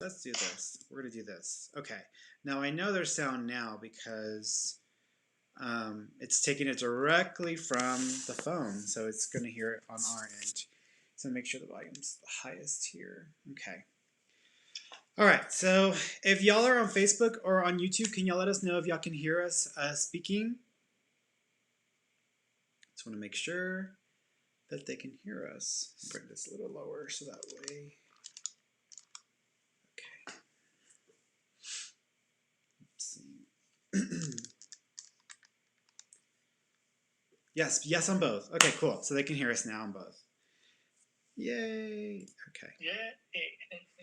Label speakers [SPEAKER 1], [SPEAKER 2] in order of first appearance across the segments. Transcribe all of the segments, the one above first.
[SPEAKER 1] Let's do this. We're going to do this. Okay. Now I know there's sound now because it's taking it directly from the phone. So it's going to hear it on our end. So make sure the volume's the highest here. Okay. All right. So if y'all are on Facebook or on YouTube, can y'all let us know if y'all can hear us speaking? Just want to make sure that they can hear us. Bring this a little lower so that way. Okay. Let's see. Yes on both. Okay, cool. So they can hear us now on both. Yay. Okay.
[SPEAKER 2] Yeah.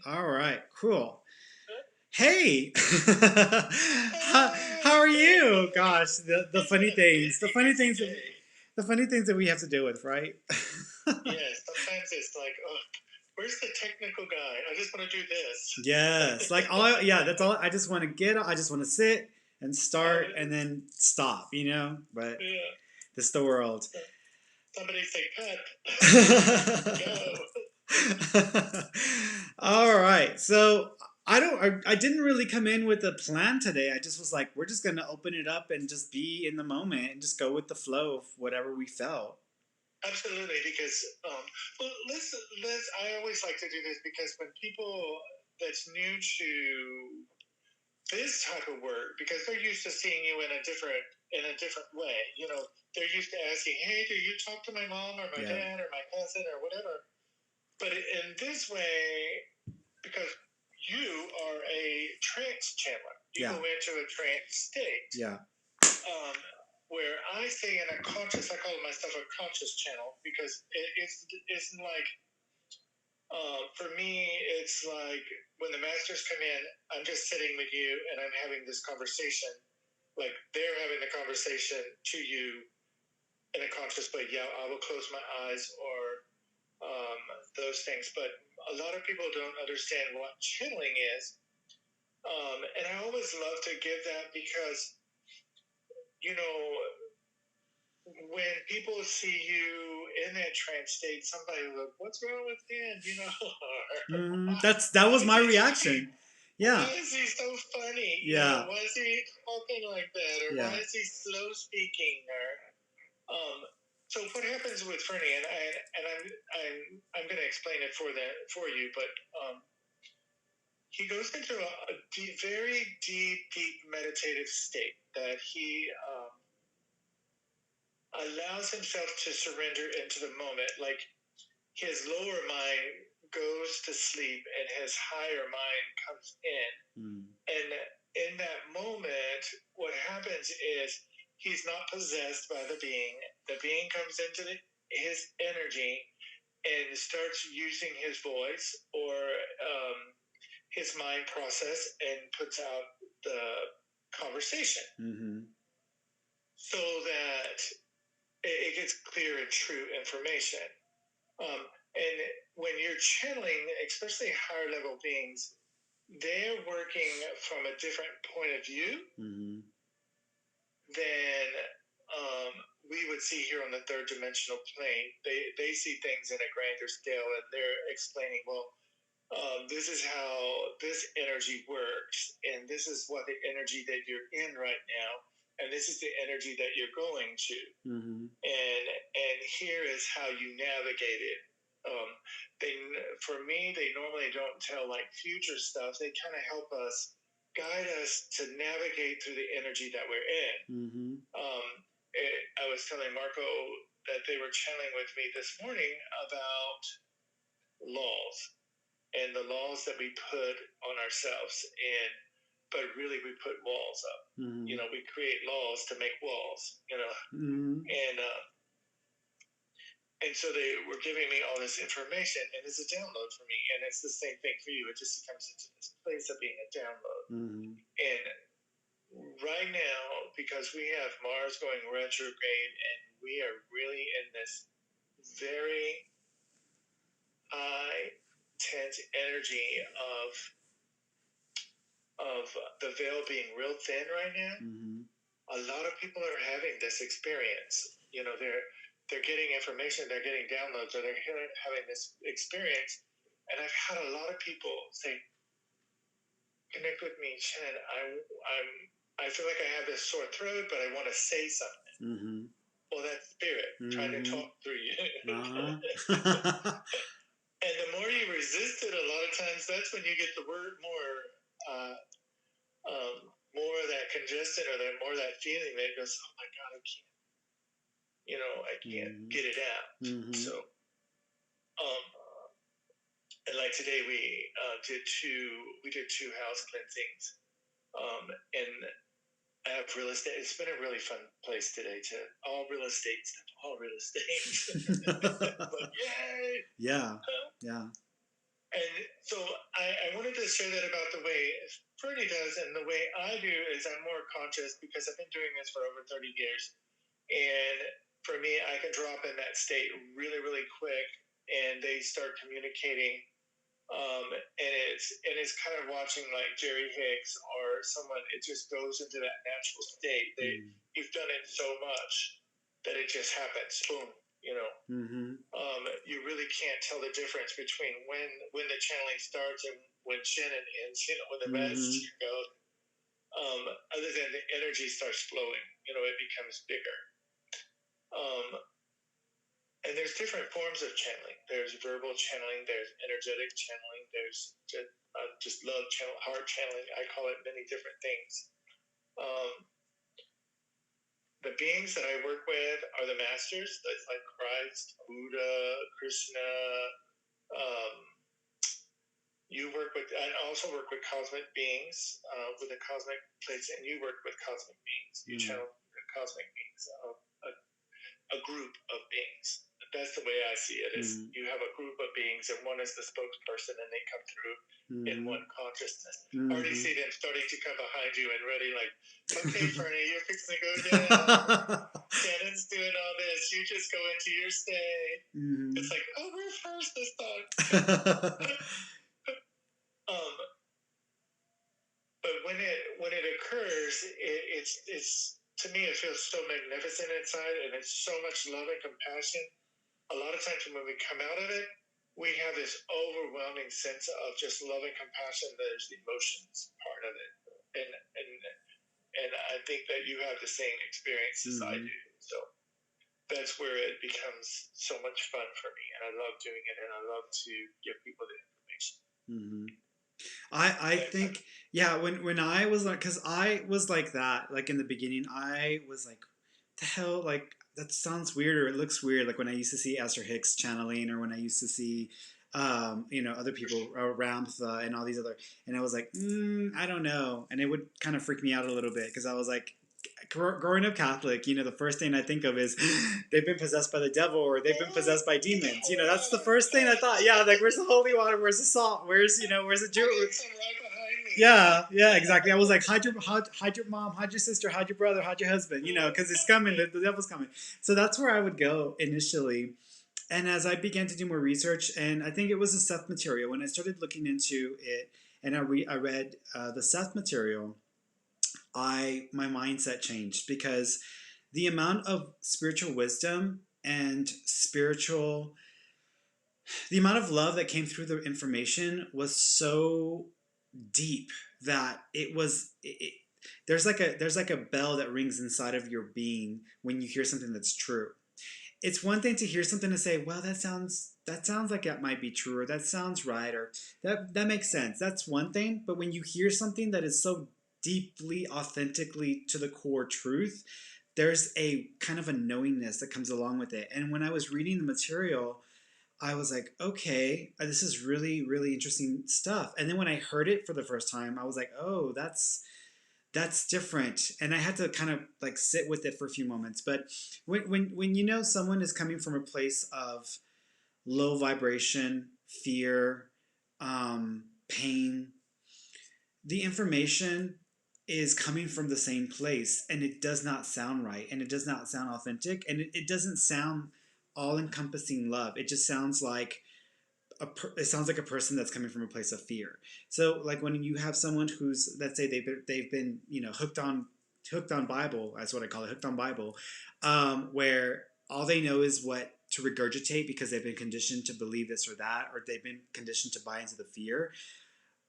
[SPEAKER 1] All right, cool. Hey! how are you? Gosh, the funny things. The funny things that we have to deal with, right?
[SPEAKER 2] Yeah, sometimes it's like, oh, where's the technical guy? I just want to do this.
[SPEAKER 1] Yes, like that's all. I just want to I just want to sit and start and then stop, But
[SPEAKER 2] Yeah.
[SPEAKER 1] this is the world.
[SPEAKER 2] Somebody say cut.
[SPEAKER 1] Go. All right. So I didn't really come in with a plan today. I just was like, we're just gonna open it up and just be in the moment and just go with the flow of whatever we felt.
[SPEAKER 2] Absolutely, because well, let's. I always like to do this because when people that's new to this type of work, because they're used to seeing you in a different way. They're used to asking, "Hey, do you talk to my mom or my dad or my cousin or whatever?" But in this way, because you are a trance channeler, you go into a trance state.
[SPEAKER 1] Yeah.
[SPEAKER 2] Where I stay in a conscious, I call myself a conscious channel because it's like, for me, it's like when the masters come in, I'm just sitting with you and I'm having this conversation, like they're having the conversation to you in a conscious way. Yeah, I will close my eyes or those things, but a lot of people don't understand what channeling is. And I always love to give that because, when people see you in that trance state, somebody will, what's wrong with him?
[SPEAKER 1] That was my reaction. Yeah.
[SPEAKER 2] Why is he so funny?
[SPEAKER 1] Yeah.
[SPEAKER 2] Why is he talking like that? Or why is he slow speaking? Or so what happens with Ferny, and I'm going to explain it for you, but he goes into a very deep meditative state that he allows himself to surrender into the moment. Like his lower mind goes to sleep and his higher mind comes in. And in that moment, what happens is he's not possessed by the being. The being comes into his energy and starts using his voice or his mind process and puts out the conversation. So that it gets clear and true information. And when you're channeling, especially higher level beings, they're working from a different point of view than we would see here on the third dimensional plane. They see things in a grander scale, and they're explaining, well, this is how this energy works, and this is what the energy that you're in right now, and this is the energy that you're going to, and here is how you navigate it. For me, they normally don't tell like future stuff. They kind of help us, guide us to navigate through the energy that we're in. I was telling Marco that they were channeling with me this morning about laws and the laws that we put on ourselves, but really we put walls up. We create laws to make walls. And so they were giving me all this information, and it's a download for me, and it's the same thing for you. It just comes into this place of being a download. And right now, because we have Mars going retrograde, and we are really in this very high, tense energy of the veil being real thin right now, a lot of people are having this experience. They're getting information, they're getting downloads, or they're having this experience. And I've had a lot of people say, connect with me, Shannon. I feel like I have this sore throat, but I want to say something.
[SPEAKER 1] Mm-hmm.
[SPEAKER 2] Well, that's spirit trying to talk through you.
[SPEAKER 1] Uh-huh.
[SPEAKER 2] And the more you resist it, a lot of times that's when you get the word uh, more of that congestion or that more of that feeling that goes, oh my God, I can't get it out.
[SPEAKER 1] Mm-hmm.
[SPEAKER 2] So, and like today we did two house cleansings, and I have real estate. It's been a really fun place today to all real estate stuff, all real estate. But yay!
[SPEAKER 1] Yeah, yeah.
[SPEAKER 2] And so I wanted to share that about the way Ferny does, and the way I do is I'm more conscious because I've been doing this for over 30 years. And for me, I can drop in that state really, really quick, and they start communicating. And it's kind of watching like Jerry Hicks or someone. It just goes into that natural state. You've done it so much that it just happens. Boom. You really can't tell the difference between when the channeling starts and when Shannon ends. When the message goes. Other than the energy starts flowing, it becomes bigger. And there's different forms of channeling. There's verbal channeling. There's energetic channeling. There's just love channel, heart channeling. I call it many different things. The beings that I work with are the masters. That's like Christ, Buddha, Krishna. You work with, and also work with cosmic beings, with the cosmic plates, and you work with cosmic beings. You channel cosmic beings, a group of beings. That's the way I see it. Is you have a group of beings, and one is the spokesperson, and they come through in one consciousness. I already see them starting to come behind you and ready, like, okay, Ferny, you're fixing to go down. Shannon's doing all this. You just go into your state. It's like, oh, we're first this time. But when it occurs, it's to me it feels so magnificent inside, and it's so much love and compassion. A lot of times when we come out of it, we have this overwhelming sense of just love and compassion. There's the emotions part of it, and I think that you have the same experience as I do. So that's where it becomes so much fun for me, and I love doing it, and I love to give people the information.
[SPEAKER 1] I think, yeah, when I was like, because I was like that, like in the beginning, I was like, the hell, like that sounds weird or it looks weird. Like when I used to see Esther Hicks channeling, or when I used to see, other people, Ramtha and all these other, and I was like, I don't know, and it would kind of freak me out a little bit because I was like, growing up Catholic, the first thing I think of is they've been possessed by the devil or they've been possessed by demons. That's the first thing I thought. Yeah, like where's the holy water? Where's the salt? Where's the Jew? Yeah, exactly. I was like, hide your mom, hide your sister, hide your brother, hide your husband. Because it's coming. The devil's coming. So that's where I would go initially. And as I began to do more research, and I think it was the Seth material, when I started looking into it, and I read the Seth material, my mindset changed because the amount of spiritual wisdom and the amount of love that came through the information was so deep that there's like a bell that rings inside of your being when you hear something that's true. It's one thing to hear something and say, well, that sounds like it might be true, or that sounds right, or that makes sense. That's one thing. But when you hear something that is so deeply, authentically to the core truth, there's a kind of a knowingness that comes along with it. And when I was reading the material, I was like, okay, this is really, really interesting stuff. And then when I heard it for the first time, I was like, oh, that's different. And I had to kind of like sit with it for a few moments. But when someone is coming from a place of low vibration, fear, pain, the information is coming from the same place, and it does not sound right, and it does not sound authentic, and it doesn't sound all-encompassing love. It just sounds like it sounds like a person that's coming from a place of fear. So like when you have someone who's, let's say they've been hooked on Bible, that's what I call it, hooked on Bible, where all they know is what to regurgitate because they've been conditioned to believe this or that, or they've been conditioned to buy into the fear.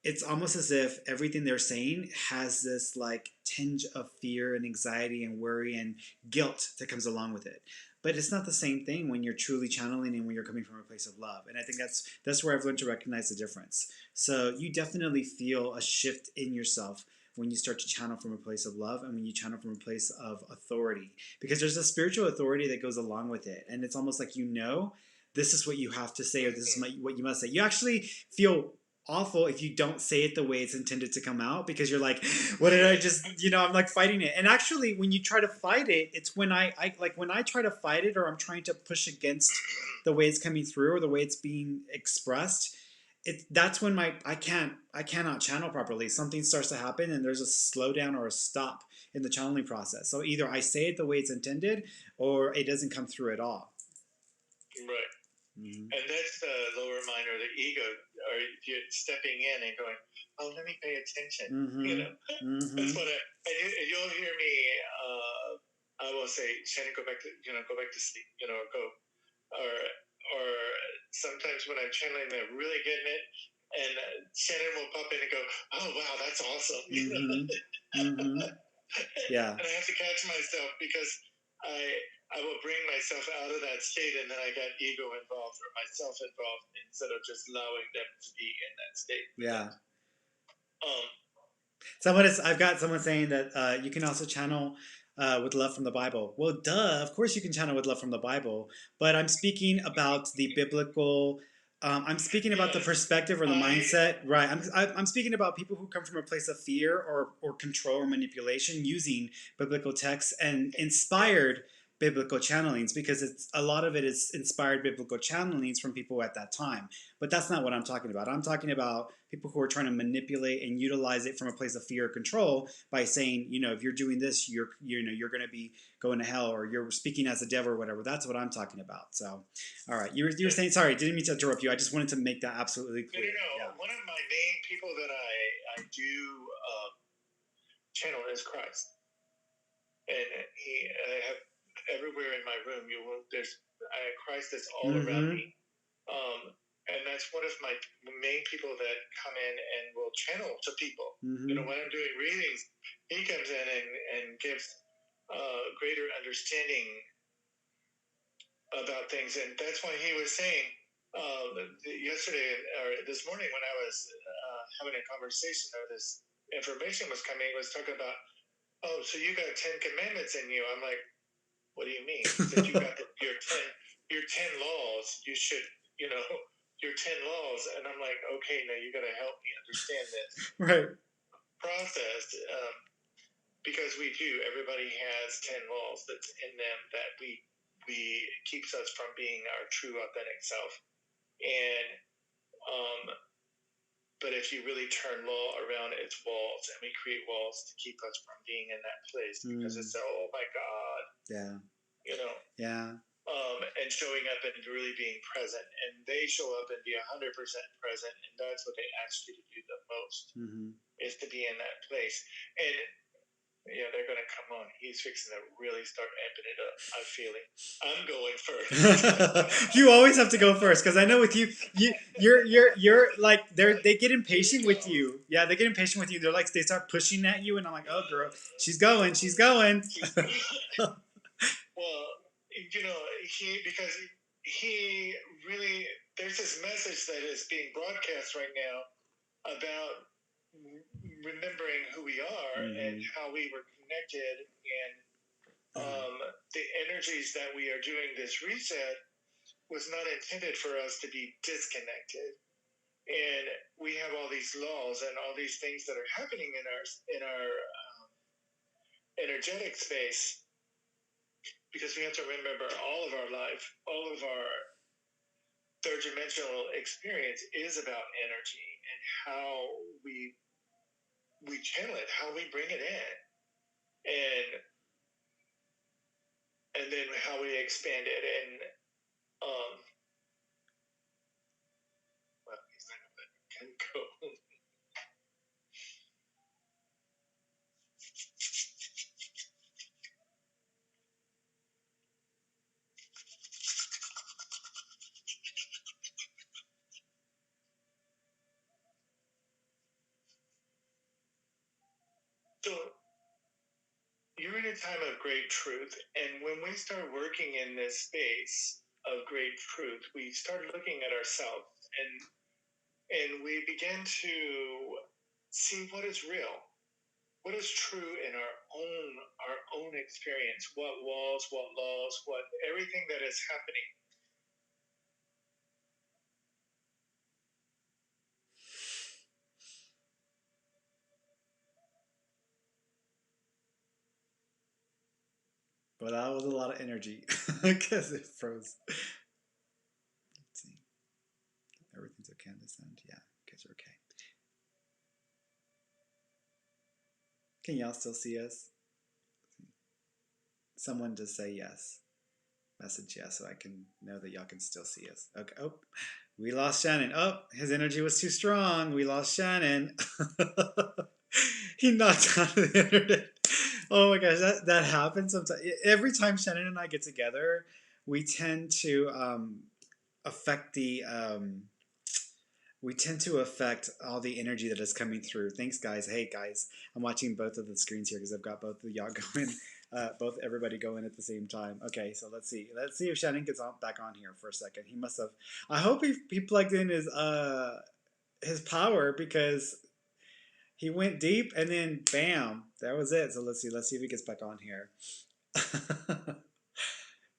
[SPEAKER 1] it's almost as if everything they're saying has this like tinge of fear and anxiety and worry and guilt that comes along with it. But it's not the same thing when you're truly channeling and when you're coming from a place of love. And I think that's where I've learned to recognize the difference. So you definitely feel a shift in yourself when you start to channel from a place of love and when you channel from a place of authority, because there's a spiritual authority that goes along with it, and it's almost like, this is what you have to say, or this is what you must say. You actually feel awful if you don't say it the way it's intended to come out, because you're like, what did I just, I'm like fighting it. And actually when you try to fight it, it's when I like when I try to fight it, or I'm trying to push against the way it's coming through or the way it's being expressed, that's when I cannot channel properly. Something starts to happen and there's a slowdown or a stop in the channeling process. So either I say it the way it's intended, or it doesn't come through at all.
[SPEAKER 2] Right. Mm-hmm. And that's the lower mind, or the ego, or you're stepping in and going, "Oh, let me pay attention." Mm-hmm. That's what you'll hear me. I will say, "Shannon, go back to sleep." Or sometimes when I'm channeling, they're really getting it, and Shannon will pop in and go, "Oh, wow, that's awesome." Mm-hmm. Mm-hmm. Yeah. And I have to catch myself, because I will bring myself out of that state, and then I got ego involved or myself involved, instead of just allowing them to be in that state.
[SPEAKER 1] Yeah.
[SPEAKER 2] Um,
[SPEAKER 1] I've got someone saying that you can also channel with love from the Bible. Well, duh, of course you can channel with love from the Bible, but I'm speaking about the biblical. I'm speaking about the perspective or the mindset, right? I'm speaking about people who come from a place of fear or control or manipulation, using biblical texts and inspired biblical channelings, because a lot of it is inspired biblical channelings from people at that time. But that's not what I'm talking about. I'm talking about people who are trying to manipulate and utilize it from a place of fear or control by saying, if you're doing this, you're going to be going to hell, or you're speaking as a devil or whatever. That's what I'm talking about. So, all right, you were saying, sorry, didn't mean to interrupt you. I just wanted to make that absolutely clear.
[SPEAKER 2] No. Yeah. One of my main people that I do channel is Christ, and I have everywhere in my room. Christ is all around me. And that's one of my main people that come in and will channel to people. Mm-hmm. When I'm doing readings, he comes in and gives greater understanding about things. And that's why he was saying yesterday or this morning, when I was having a conversation, or this information was coming, was talking about, oh, so you got 10 commandments in you. I'm like, what do you mean? That you got your 10 laws, you should, your 10 laws. And I'm like, okay, now you got to help me understand this process, because everybody has 10 laws that's in them that we keeps us from being our true authentic self. And but if you really turn law around, it's walls, and we create walls to keep us from being in that place, because it's, oh my God. Yeah. And showing up and really being present, and they show up and be 100% present, and that's what they ask you to do the most, is to be in that place. And they're going to come on. He's fixing to really start amping it up. I feel it. I'm going first.
[SPEAKER 1] You always have to go first, because I know with you're like, they get impatient with you. Yeah, they get impatient with you. They're like, they start pushing at you, and I'm like, oh girl, she's going.
[SPEAKER 2] Well, because he really, there's this message that is being broadcast right now about remembering who we are, and how we were connected, and the energies that we are doing this reset was not intended for us to be disconnected. And we have all these laws and all these things that are happening in our energetic space, because we have to remember all of our life, all of our third dimensional experience is about energy, and how we channel it, how we bring it in, and then how we expand it. And well, he's not gonna let me go. time of great truth. And when we start working in this space of great truth, we start looking at ourselves and we begin to see what is real, what is true in our own experience, what walls, what laws, what everything that is happening.
[SPEAKER 1] But that was a lot of energy because it froze. Let's see. Everything's okay on this end. Yeah, you guys are okay. Can y'all still see us? Someone just say yes. Message yes so I can know that y'all can still see us. Okay. Oh, we lost Shannon. Oh, his energy was too strong. We lost Shannon. He knocked out the internet. Oh my gosh, that happens sometimes. Every time Shannon and I get together, we tend to affect the we tend to affect all the energy that is coming through. Thanks, guys. Hey, guys, I'm watching both of the screens here because I've got both of y'all going, both everybody going at the same time. Okay, so let's see. Let's see if Shannon gets back on here for a second. He must have. I hope he plugged in his power because he went deep and then bam, that was it. So let's see. Let's see if he gets back on here.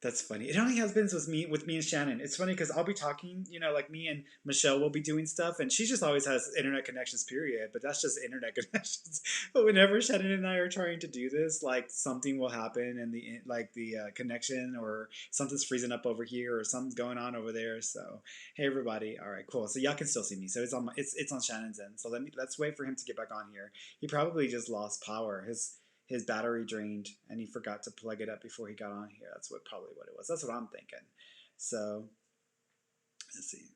[SPEAKER 1] That's funny. It only has been with me and Shannon. It's funny because I'll be talking, like me and Michelle will be doing stuff, and she just always has internet connections. Period. But that's just internet connections. But whenever Shannon and I are trying to do this, like something will happen, and the connection or something's freezing up over here, or something's going on over there. So hey everybody, all right, cool. So y'all can still see me. So it's on Shannon's end. So let's wait for him to get back on here. He probably just lost power. His battery drained and he forgot to plug it up before he got on here. That's probably what it was. That's what I'm thinking. So let's see.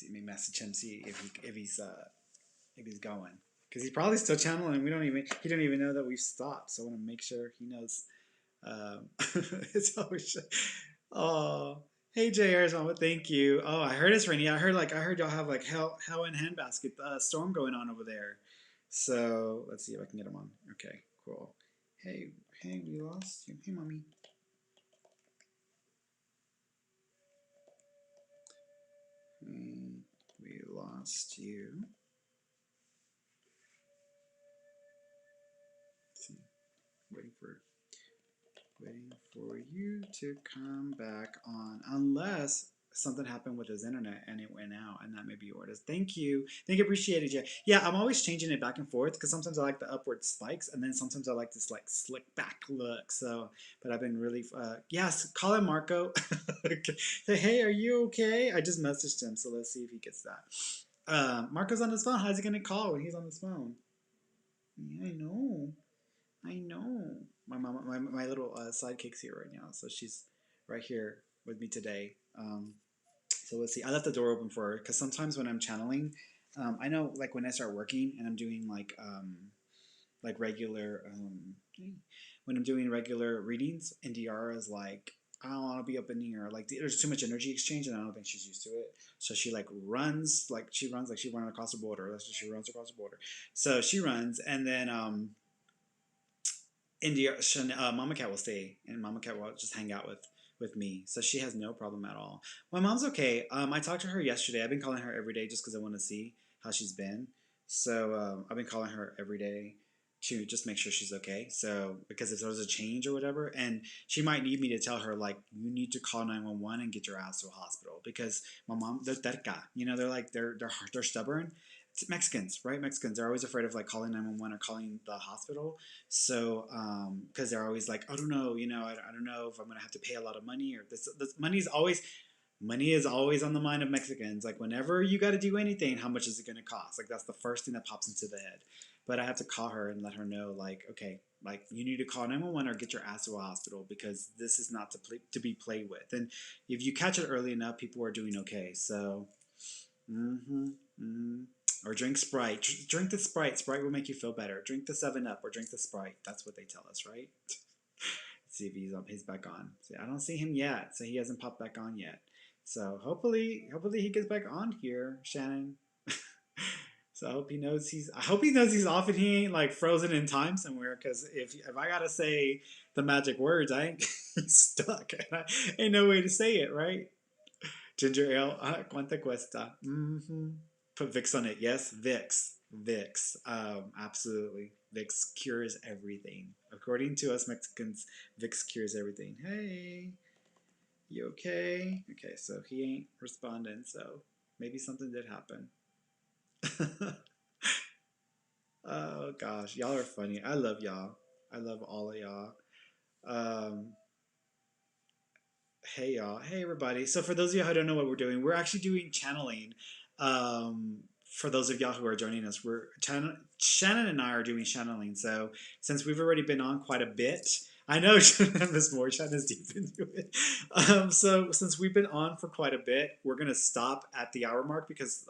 [SPEAKER 1] Let me message him, see if he's going, because he's probably still channeling. He don't even know that we've stopped. So I want to make sure he knows. Um, it's always oh. Hey JR's mama, thank you. Oh, I heard it's rainy. I heard y'all have like hell in handbasket storm going on over there. So let's see if I can get him on. Okay, cool. Hey, hey, we lost you. Hey, mommy. We lost you. Let's see, waiting for you to come back on, unless something happened with his internet and it went out, and that may be what it is. Thank you, appreciate it, Jay. Yeah, I'm always changing it back and forth because sometimes I like the upward spikes, and then sometimes I like this like slick back look. So, but I've been really, yes, call him Marco. Say, hey, are you okay? I just messaged him, so let's see if he gets that. Marco's on his phone. How's he gonna call when he's on his phone? Yeah, I know. I know. My mom, my little sidekick's here right now, so she's right here with me today. So let's see. I left the door open for her because sometimes when I'm channeling, I know like when I start working and I'm doing like regular when I'm doing regular readings, NDR is like, I don't want to be up in here. Like there's too much energy exchange, and I don't think she's used to it. So she runs like she runs across the border. That's what she runs across the border. So she runs, and then India, Mama Cat will stay, and Mama Cat will just hang out with me. So she has no problem at all. My mom's okay. I talked to her yesterday. I've been calling her every day just because I want to see how she's been. So I've been calling her every day to just make sure she's okay. So because if there's a change or whatever, and she might need me to tell her like you need to call 911 and get your ass to a hospital because my mom, they're terca. They're like they're stubborn. It's Mexicans, right? Mexicans, they're always afraid of like calling 911 or calling the hospital. So, because they're always like, I don't know, I don't know if I'm gonna have to pay a lot of money, or this money is always on the mind of Mexicans. Like whenever you got to do anything, how much is it gonna cost? Like that's the first thing that pops into the head. But I have to call her and let her know, like, okay, like you need to call 911 or get your ass to a hospital because this is not to be played with. And if you catch it early enough, people are doing okay. So, mm-hmm, mm-hmm. Or drink Sprite. Drink the Sprite. Sprite will make you feel better. Drink the 7 Up or drink the Sprite. That's what they tell us, right? Let's see if he's back on. See, I don't see him yet, so he hasn't popped back on yet. So hopefully he gets back on here, Shannon. So I hope he knows he's off and he ain't like frozen in time somewhere. Because if I gotta say the magic words, I ain't stuck. Ain't no way to say it, right? Ginger ale, ¿cuánto cuesta? Mm-hmm. Put Vicks on it. Yes, Vicks. Vicks. Absolutely. Vicks cures everything. According to us Mexicans, Vicks cures everything. Hey, you okay? Okay, so he ain't responding, so maybe something did happen. Oh gosh, y'all are funny. I love y'all. I love all of y'all. Um, Hey y'all. Hey everybody. So for those of you who don't know what we're doing, we're actually doing channeling. For those of y'all who are joining us, Shannon and I are doing channeling. So since we've already been on quite a bit, I know Miss Moore, Shannon's deep into it. So since we've been on for quite a bit, we're gonna stop at the hour mark because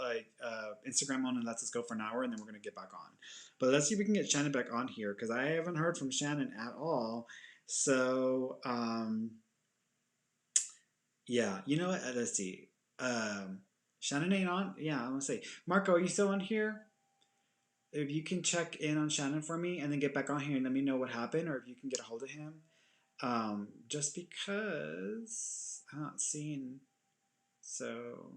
[SPEAKER 1] Instagram only lets us go for an hour, and then we're gonna get back on. But let's see if we can get Shannon back on here because I haven't heard from Shannon at all. So. Yeah, you know what? Let's see. Um, Shannon ain't on. Yeah, I'm gonna say, Marco, are you still on here? If you can check in on Shannon for me and then get back on here and let me know what happened, or if you can get a hold of him. Just because I'm not seeing. So,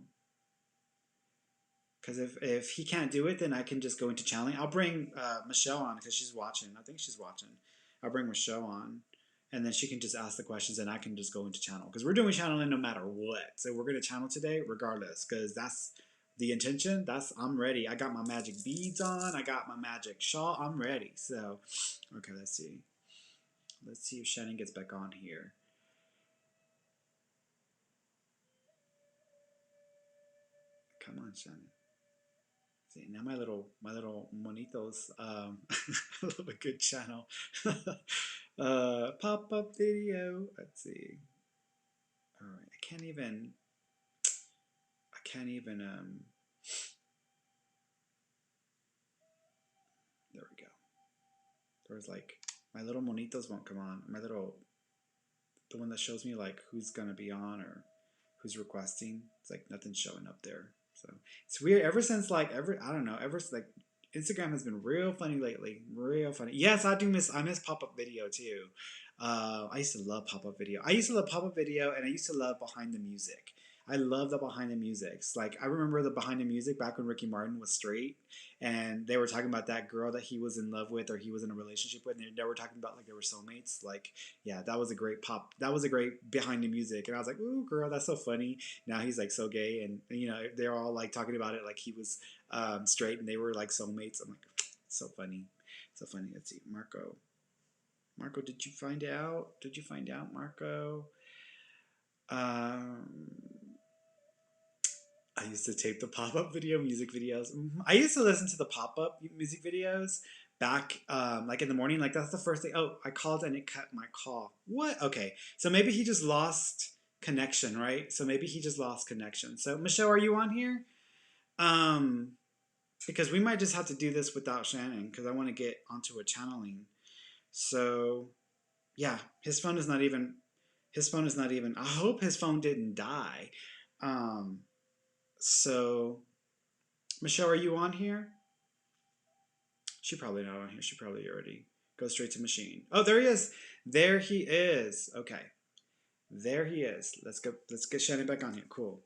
[SPEAKER 1] because if he can't do it, then I can just go into channeling. I'll bring Michelle on because she's watching. I think she's watching. I'll bring Michelle on, and then she can just ask the questions, and I can just go into channel because we're doing channeling no matter what. So we're gonna channel today regardless because that's the intention. That's I'm ready. I got my magic beads on. I got my magic shawl. I'm ready. So, okay, let's see. Let's see if Shannon gets back on here. Come on, Shannon. See, now my little monitos love a good channel. Pop up video. Let's see. All right, I can't even. There we go. There's like my little monitos won't come on. The one that shows me like who's gonna be on or who's requesting. It's like nothing's showing up there. So it's weird. Ever since like I don't know. Ever like Instagram has been real funny lately. Real funny. Yes, I miss pop up video too. I used to love pop up video. I used to love pop up video, and I used to love behind the music. I love the behind the music. Like I remember the behind the music back when Ricky Martin was straight, and they were talking about that girl that he was in love with or he was in a relationship with, and they were talking about like they were soulmates. Like yeah, that was a great pop. That was a great behind the music, and I was like, ooh, girl, that's so funny. Now he's like so gay, and you know they're all like talking about it like he was straight, and they were like soulmates. I'm like, so funny, so funny. Let's see, Marco. Marco, did you find out? Did you find out, Marco? Um, I used to tape the pop up video music videos. I used to listen to the pop up music videos back like in the morning. Like that's the first thing. Oh, I called and it cut my call. What? Okay, so maybe he just lost connection, right? So maybe he just lost connection. So Michelle, are you on here? Um, because we might just have to do this without Shannon because I want to get onto a channeling. So yeah, his phone is not even. His phone is not even. I hope his phone didn't die. Um, so Michelle, are you on here? She probably not on here. She probably already goes straight to machine. Oh, there he is. There he is. Okay. There he is. Let's go. Let's get Shannon back on here. Cool.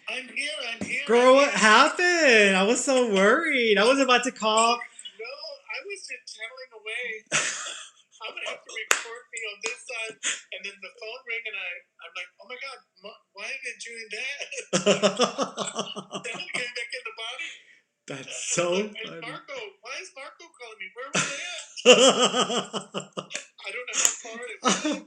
[SPEAKER 2] I'm here. I'm here.
[SPEAKER 1] Girl, what happened? I was so worried. I was about to call.
[SPEAKER 2] No, I was just channeling away. I'm gonna have to record me on this side, and then the phone ring, and I'm like, oh my god, why did you and Dad? Then it came back in the body.
[SPEAKER 1] That's so
[SPEAKER 2] and
[SPEAKER 1] funny.
[SPEAKER 2] Marco, why is Marco calling me? Where was they at? I don't know how far it was.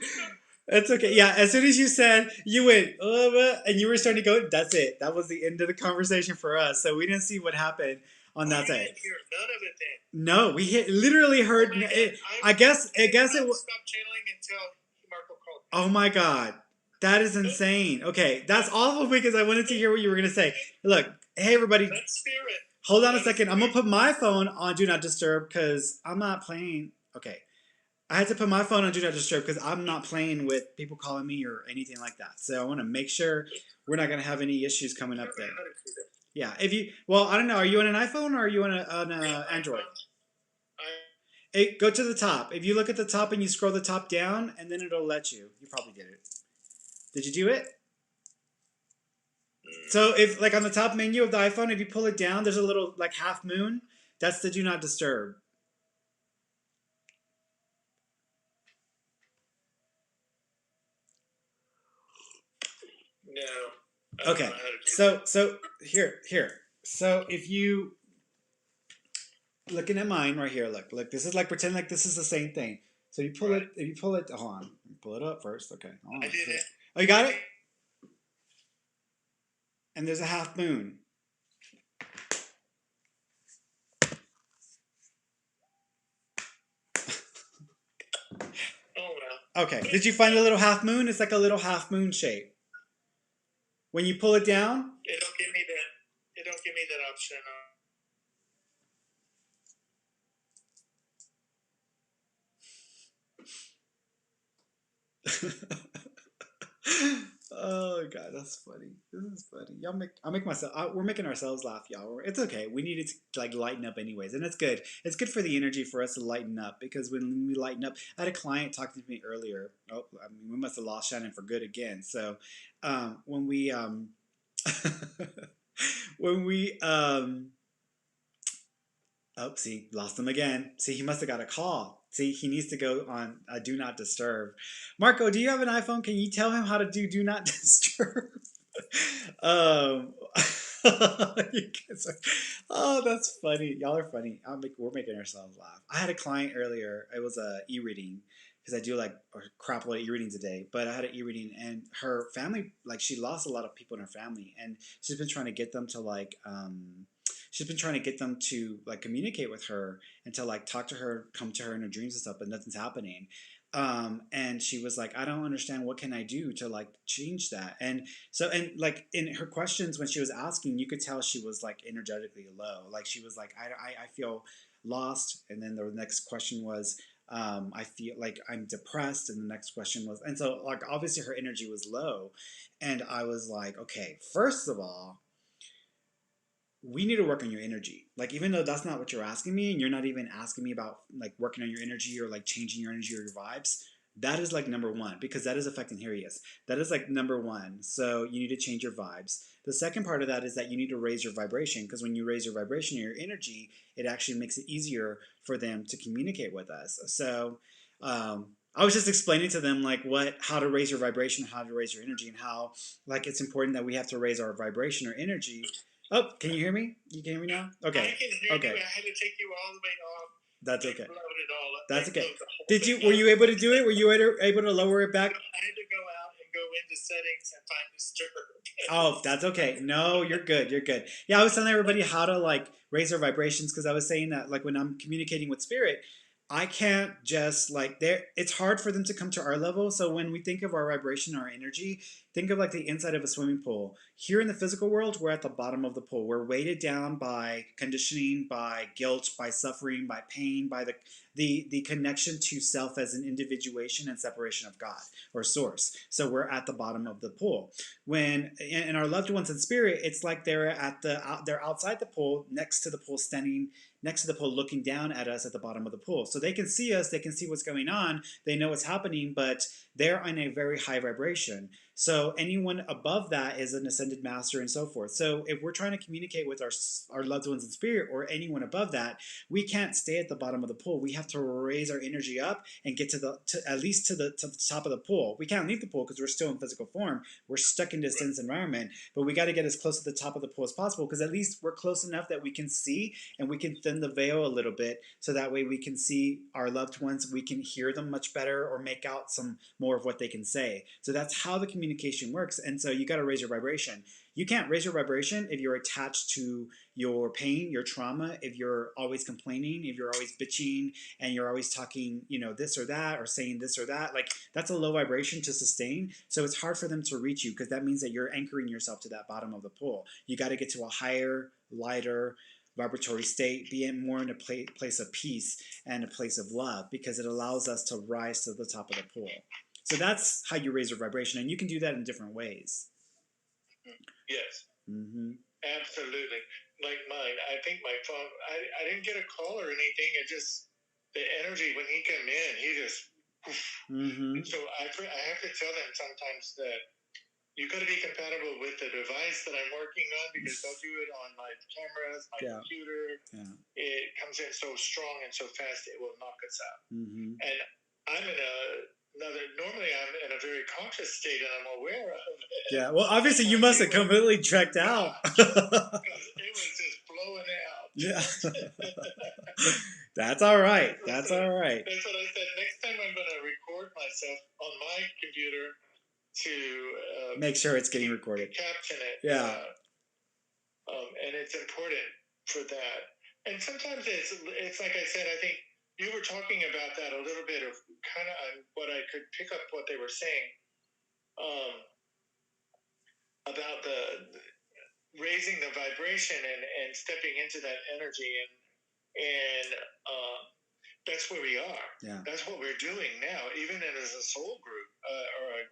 [SPEAKER 1] It's okay. Yeah, as soon as you said you went and you were starting to go, that's it. That was the end of the conversation for us. So we didn't see what happened on that side.
[SPEAKER 2] Didn't hear none of it then.
[SPEAKER 1] No, we literally heard. It, I guess it was.
[SPEAKER 2] Stop channeling until Marco called me.
[SPEAKER 1] Oh my god, that is insane. Okay, that's awful because I wanted to hear what you were gonna say. Look, hey everybody.
[SPEAKER 2] That's spirit.
[SPEAKER 1] Hold on a second. I'm gonna put my phone on Do Not Disturb because I'm not playing. Okay. I had to put my phone on do not disturb because I'm not playing with people calling me or anything like that. So I want to make sure we're not going to have any issues coming
[SPEAKER 2] I
[SPEAKER 1] up
[SPEAKER 2] don't know
[SPEAKER 1] there.
[SPEAKER 2] how to do that.
[SPEAKER 1] Yeah. If you, well, I don't know. Are you on an iPhone or are you on
[SPEAKER 2] Yeah,
[SPEAKER 1] a Android?
[SPEAKER 2] I
[SPEAKER 1] Hey, go to the top. If you look at the top and you scroll the top down, and then it'll let you. You probably did it. Did you do it? So if like on the top menu of the iPhone, if you pull it down, there's a little like half moon. That's the do not disturb.
[SPEAKER 2] no, I don't
[SPEAKER 1] Okay.
[SPEAKER 2] know how to do that.
[SPEAKER 1] So here. So if you looking at mine right here, look. This is like pretend like this is the same thing. So you pull
[SPEAKER 2] Right.
[SPEAKER 1] it. If you pull it, hold on. Pull it up first. Okay. Hold
[SPEAKER 2] I
[SPEAKER 1] on.
[SPEAKER 2] did it.
[SPEAKER 1] Oh, you got it. And there's a half moon.
[SPEAKER 2] Oh well.
[SPEAKER 1] Okay. Did you find the little half moon? It's like a little half moon shape. When you pull it down,
[SPEAKER 2] It don't give me that. It don't give me that option.
[SPEAKER 1] oh god, that's funny. This is funny. I make myself. We're making ourselves laugh, y'all. It's okay. We needed to like lighten up anyways, and it's good. It's good for the energy for us to lighten up because when we lighten up, I had a client talking to me earlier. Oh, I mean, we must have lost Shannon for good again. So when we when we Oh, see, lost him again. See, he must have got a call. See, he needs to go on do not disturb. Marco, do you have an iPhone? Can you tell him how to do not disturb? um, you guys are, oh, that's funny. Y'all are funny. We're making ourselves laugh. I had a client earlier. It was a e-reading because I do like a crap load of e-readings a day. But I had an e-reading and her family, like she lost a lot of people in her family, and she's been trying to get them to like she's been trying to get them to like communicate with her and to like talk to her, come to her in her dreams and stuff, but nothing's happening. And she was like, I don't understand. What can I do to like change that? And so, and like in her questions when she was asking, you could tell she was like energetically low. Like she was like, I feel lost. And then the next question was, I feel like I'm depressed. And the next question was, and so like obviously her energy was low. And I was like, okay, first of all, we need to work on your energy. Like, even though that's not what you're asking me, and you're not even asking me about like working on your energy or like changing your energy or your vibes, that is like number one because that is affecting. Here he is. That is like number one. So you need to change your vibes. The second part of that is that you need to raise your vibration because when you raise your vibration or your energy, it actually makes it easier for them to communicate with us. So, I was just explaining to them like how to raise your vibration, how to raise your energy, and how like it's important that we have to raise our vibration or energy. Oh, can you hear me? You can hear me now?
[SPEAKER 2] I
[SPEAKER 1] Okay.
[SPEAKER 2] can hear
[SPEAKER 1] Okay.
[SPEAKER 2] you. I had to take you all the way off.
[SPEAKER 1] That's
[SPEAKER 2] They
[SPEAKER 1] okay.
[SPEAKER 2] loaded it all up.
[SPEAKER 1] That's
[SPEAKER 2] They
[SPEAKER 1] okay.
[SPEAKER 2] loaded the whole
[SPEAKER 1] Did
[SPEAKER 2] thing
[SPEAKER 1] you were
[SPEAKER 2] up.
[SPEAKER 1] you able to do it? Were you able to lower it back?
[SPEAKER 2] I had to go out and go into settings and find disturb.
[SPEAKER 1] Oh, that's okay. No, you're good. You're good. Yeah, I was telling everybody how to like raise their vibrations because I was saying that like when I'm communicating with spirit, I can't just like there. It's hard for them to come to our level. So when we think of our vibration, our energy, think of like the inside of a swimming pool. Here in the physical world, we're at the bottom of the pool. We're weighted down by conditioning, by guilt, by suffering, by pain, by the connection to self as an individuation and separation of God or source. So we're at the bottom of the pool when in our loved ones in spirit, it's like they're outside the pool, next to the pool, standing next to the pool, looking down at us at the bottom of the pool. So they can see us, they can see what's going on, they know what's happening, but they're on a very high vibration. So anyone above that is an ascended master and so forth. So if we're trying to communicate with our loved ones in spirit or anyone above that, we can't stay at the bottom of the pool. We have to raise our energy up and get at least to the top of the pool. We can't leave the pool because we're still in physical form. We're stuck in this dense environment, but we got to get as close to the top of the pool as possible because at least we're close enough that we can see and we can thin the veil a little bit so that way we can see our loved ones, we can hear them much better or make out some more of what they can say. So that's how the communication works. And so you got to raise your vibration. You can't raise your vibration if you're attached to your pain, your trauma, if you're always complaining, if you're always bitching and you're always talking, this or that or saying this or that. Like that's a low vibration to sustain. So it's hard for them to reach you because that means that you're anchoring yourself to that bottom of the pool. You got to get to a higher, lighter, vibratory state, be in more in a place of peace and a place of love, because it allows us to rise to the top of the pool. So that's how you raise your vibration, and you can do that in different ways.
[SPEAKER 2] Yes.
[SPEAKER 1] Mm-hmm.
[SPEAKER 2] Absolutely. Like mine, I think my phone, I didn't get a call or anything. It just, the energy when he came in, he just,
[SPEAKER 1] mm-hmm.
[SPEAKER 2] So I have to tell them sometimes that you got to be compatible with the device that I'm working on, because they'll do it on my cameras, my computer. Yeah. It comes in so strong and so fast, it will knock us out. Mm-hmm. And I'm in normally I'm in a very conscious state and I'm aware of it.
[SPEAKER 1] Yeah, well, obviously you must have completely checked out.
[SPEAKER 2] Because it was just blowing out.
[SPEAKER 1] Yeah. That's all right. That's all right.
[SPEAKER 2] That's what I said. Next time I'm going to record myself on my computer to
[SPEAKER 1] make sure it's getting recorded.
[SPEAKER 2] Caption it.
[SPEAKER 1] Yeah.
[SPEAKER 2] And it's important for that. And sometimes it's like I said, I think you were talking about that a little bit of kind of what I could pick up what they were saying about the raising the vibration and stepping into that energy, and that's where we are. Yeah. That's what we're doing now, even as a soul group or a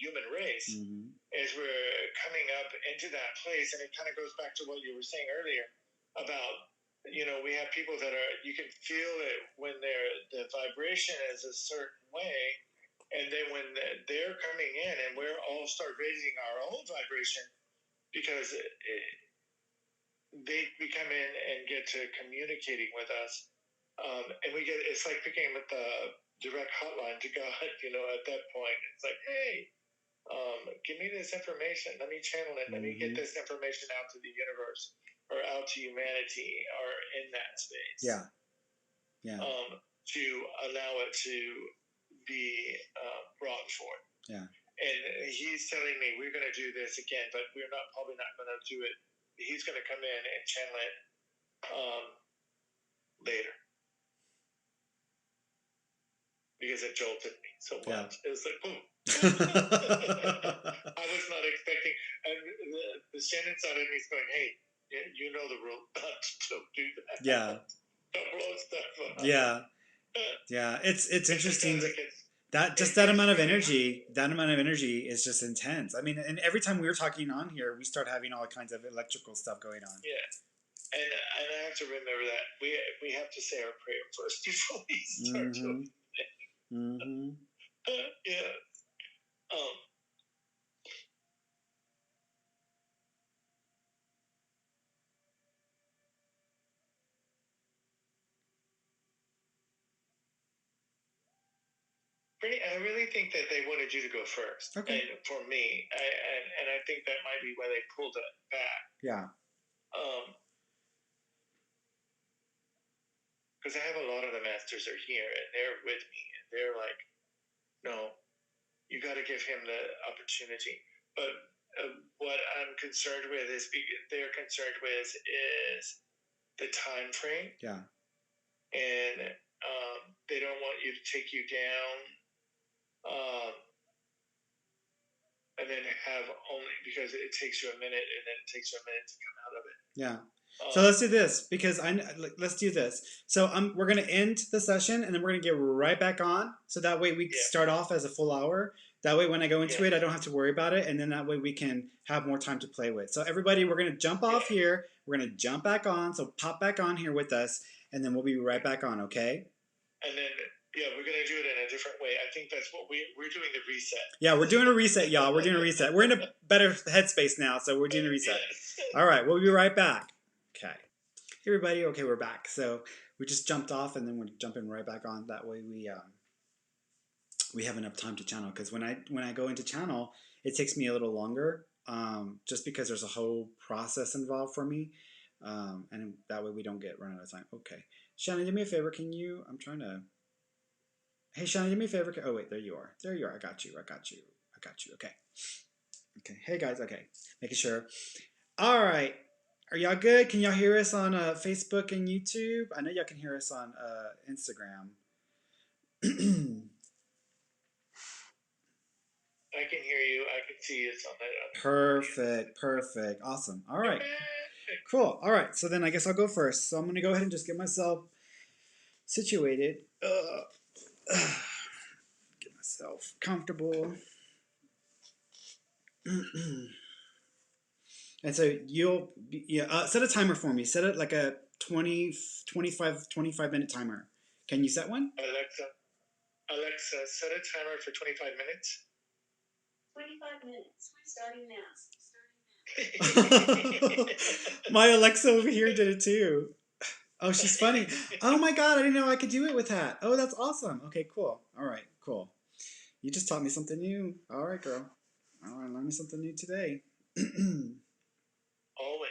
[SPEAKER 2] human race. Mm-hmm. Is we're coming up into that place, and it kind of goes back to what you were saying earlier about, we have people that you can feel it when the vibration is a certain way, and then when they're coming in and we're all start raising our own vibration, because we come in and get to communicating with us, and it's like picking up the direct hotline to God. At that point, it's like, hey, give me this information. Let me channel it. Let me get this information out to the universe or out to humanity or in that space. Yeah. Yeah. To allow it to be brought forth. Yeah. And he's telling me we're going to do this again, but we're probably not going to do it. He's going to come in and channel it later. Because it jolted me so much. Yeah. It was like, boom. I was not expecting. And the Shannon side of me is going, hey, you know the rule. Don't do that. Yeah. Don't blow stuff up. Yeah. Yeah. It's interesting that amount of energy. That amount of energy is just intense. I mean, and every time we were talking on here, we start having all kinds of electrical stuff going on. Yeah. And I have to remember that we have to say our prayer first before we start doing it. Mm-hmm. Yeah. I really think that they wanted you to go first. Okay. And for me, and I think that might be why they pulled it back. Yeah. Because I have a lot of the masters are here and they're with me and they're like, no, you got to give him the opportunity. But what I'm concerned with is they're concerned with is the time frame. Yeah. And they don't want you to take you down. And then have only, because it takes you a minute and then it takes you a minute to come out of it. Yeah. So let's do this, because let's do this. So we're going to end the session and then we're going to get right back on. So that way we start off as a full hour. That way when I go into it, I don't have to worry about it. And then that way we can have more time to play with. So everybody, we're going to jump off here. We're going to jump back on. So pop back on here with us and then we'll be right back on, okay? And then, we're going to do it in a different way. I think that's what we're doing the reset. Yeah, we're doing a reset, y'all. We're doing a reset. We're in a better headspace now, so we're doing a reset. Yes. All right, we'll be right back. Okay. Hey, everybody. Okay, we're back. So we just jumped off, and then we're jumping right back on. That way we have enough time to channel. Because when I go into channel, it takes me a little longer, just because there's a whole process involved for me, and that way we don't get run out of time. Okay, Shannon, do me a favor. Can you? I'm trying to. Hey, Shannon, do me a favor. Oh, wait, there you are. There you are. I got you. Okay. Okay. Hey, guys. Okay. Making sure. All right. Are y'all good? Can y'all hear us on Facebook and YouTube? I know y'all can hear us on Instagram. I can hear you. I can see you. Perfect. Awesome. All right.
[SPEAKER 1] Cool. All right. So then I guess I'll go first. So I'm gonna go ahead and just get myself situated. Get myself comfortable. And so set a timer for me. Set it like a 25 minute timer. Can you set one?
[SPEAKER 2] Alexa, set a timer for 25 minutes.
[SPEAKER 3] 25 minutes. Starting now.
[SPEAKER 1] My Alexa over here did it too. Oh, she's funny. Oh my god, I didn't know I could do it with that. Oh, that's awesome. Okay, cool. All right, cool. You just taught me something new. All right, girl. All right, learning something new today.
[SPEAKER 2] Always.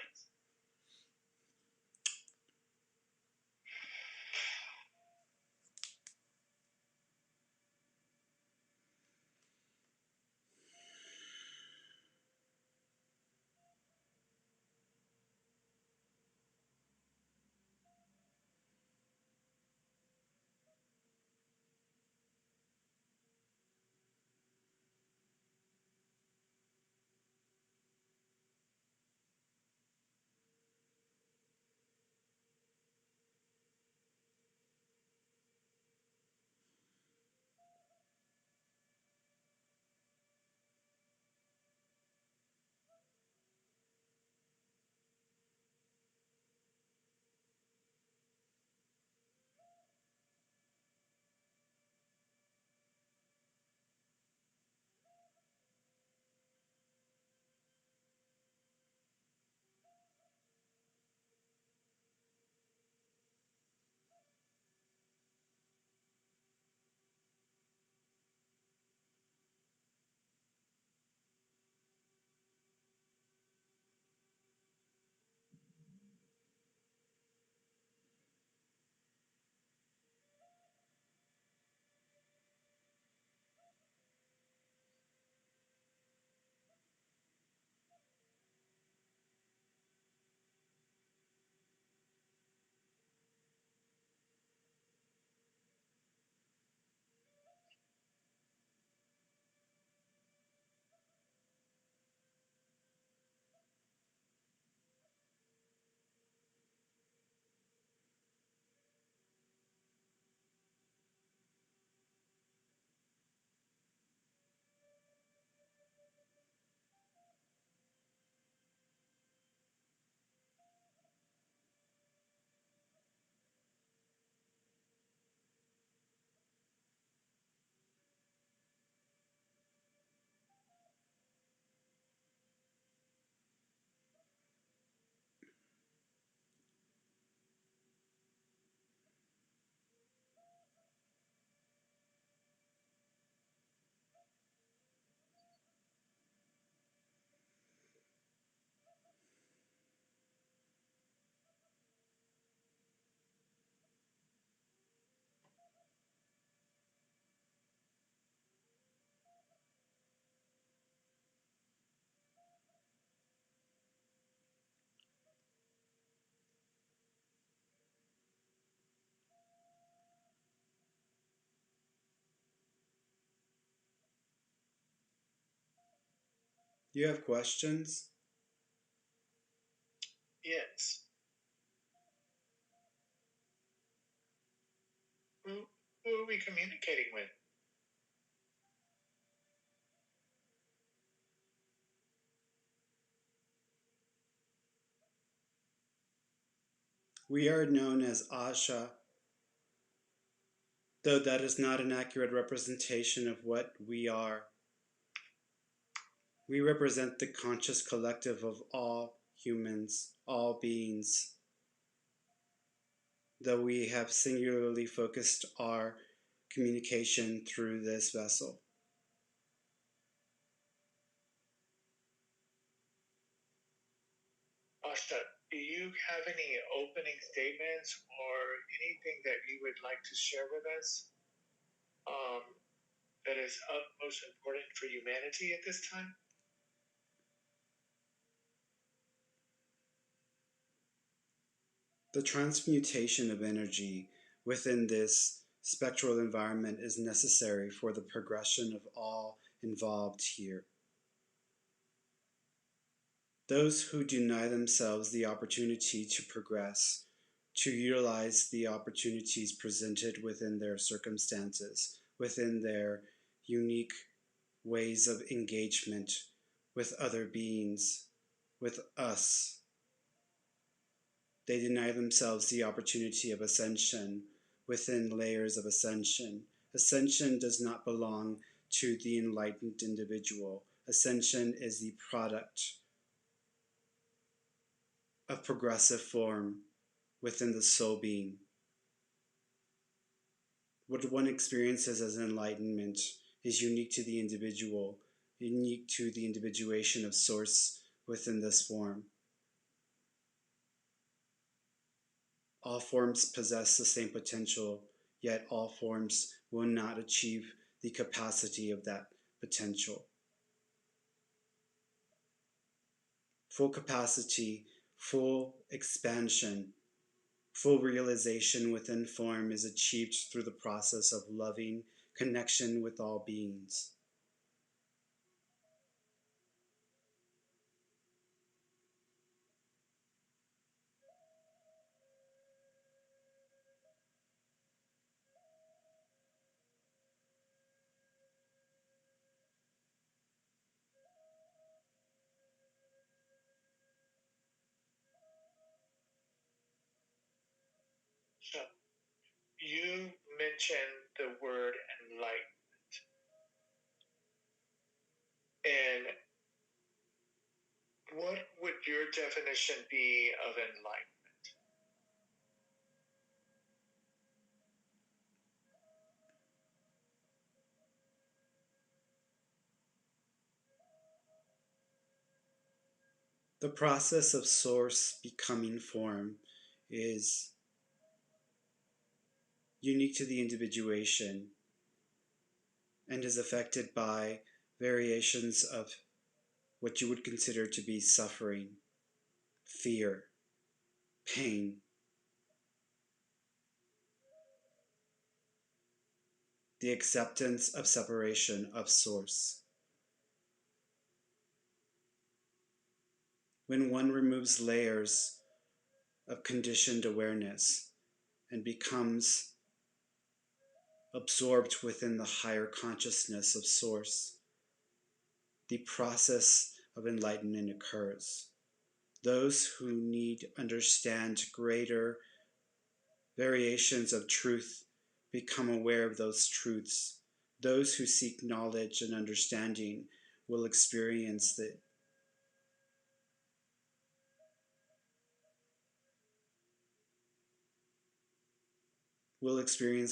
[SPEAKER 1] You have questions?
[SPEAKER 2] Yes. Who are we communicating with?
[SPEAKER 1] We are known as Asha, though that is not an accurate representation of what we are. We represent the conscious collective of all humans, all beings, though we have singularly focused our communication through this vessel.
[SPEAKER 2] Asta, do you have any opening statements or anything that you would like to share with us um, that is utmost important for humanity at this time?
[SPEAKER 1] The transmutation of energy within this spectral environment is necessary for the progression of all involved here. Those who deny themselves the opportunity to progress, to utilize the opportunities presented within their circumstances, within their unique ways of engagement with other beings, with us. They deny themselves the opportunity of ascension within layers of ascension. Ascension does not belong to the enlightened individual. Ascension is the product of progressive form within the soul being. What one experiences as enlightenment is unique to the individual, unique to the individuation of source within this form. All forms possess the same potential, yet all forms will not achieve the capacity of that potential. Full capacity, full expansion, full realization within form is achieved through the process of loving connection with all beings.
[SPEAKER 2] So you mentioned the word enlightenment, and what would your definition be of enlightenment?
[SPEAKER 1] The process of source becoming form is unique to the individuation and is affected by variations of what you would consider to be suffering, fear, pain, the acceptance of separation of source. When one removes layers of conditioned awareness and becomes absorbed within the higher consciousness of source, the process of enlightenment occurs. Those who need understand greater variations of truth become aware of those truths. Those who seek knowledge and understanding will experience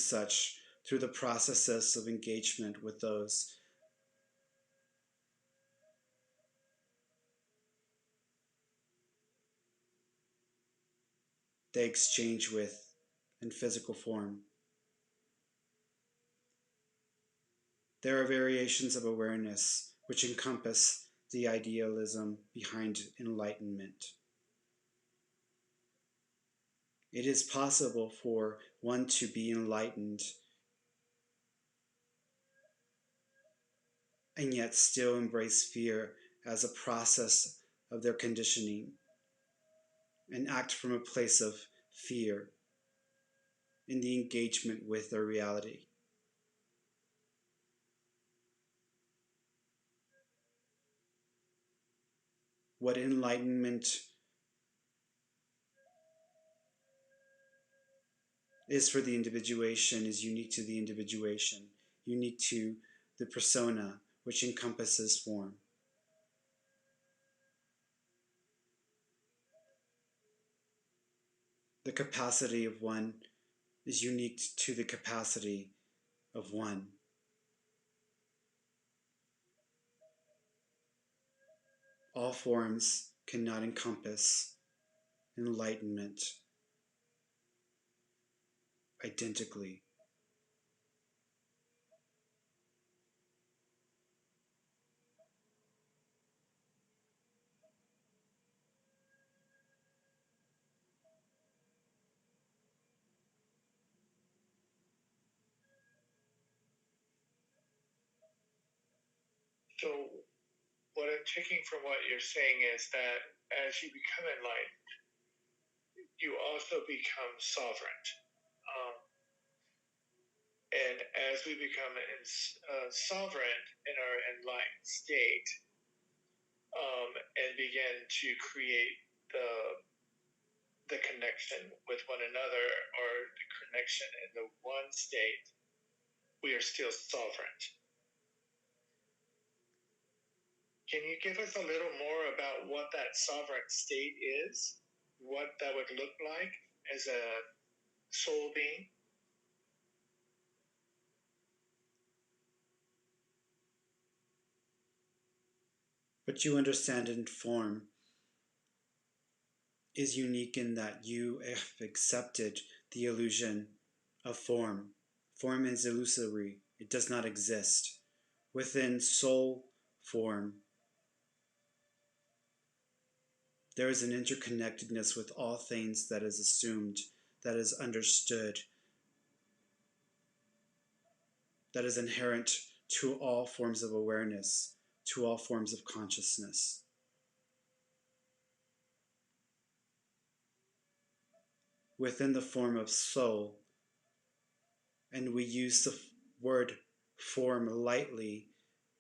[SPEAKER 1] such through the processes of engagement with those they exchange with in physical form. There are variations of awareness which encompass the idealism behind enlightenment. It is possible for one to be enlightened and yet still embrace fear as a process of their conditioning and act from a place of fear in the engagement with their reality. What enlightenment is for the individuation is unique to the individuation, unique to the persona, which encompasses form. The capacity of one is unique to the capacity of one. All forms cannot encompass enlightenment identically.
[SPEAKER 2] So what I'm taking from what you're saying is that as you become enlightened, you also become sovereign. Um, and as we become sovereign in our enlightened state, and begin to create the connection with one another, or the connection in the one state, we are still sovereign. Can you give us a little more about what that sovereign state is? What that would look like as a soul being?
[SPEAKER 1] What you understand in form is unique in that you have accepted the illusion of form. Form is illusory, it does not exist. Within soul form, there is an interconnectedness with all things that is assumed, that is understood, that is inherent to all forms of awareness, to all forms of consciousness. Within the form of soul, and we use the word form lightly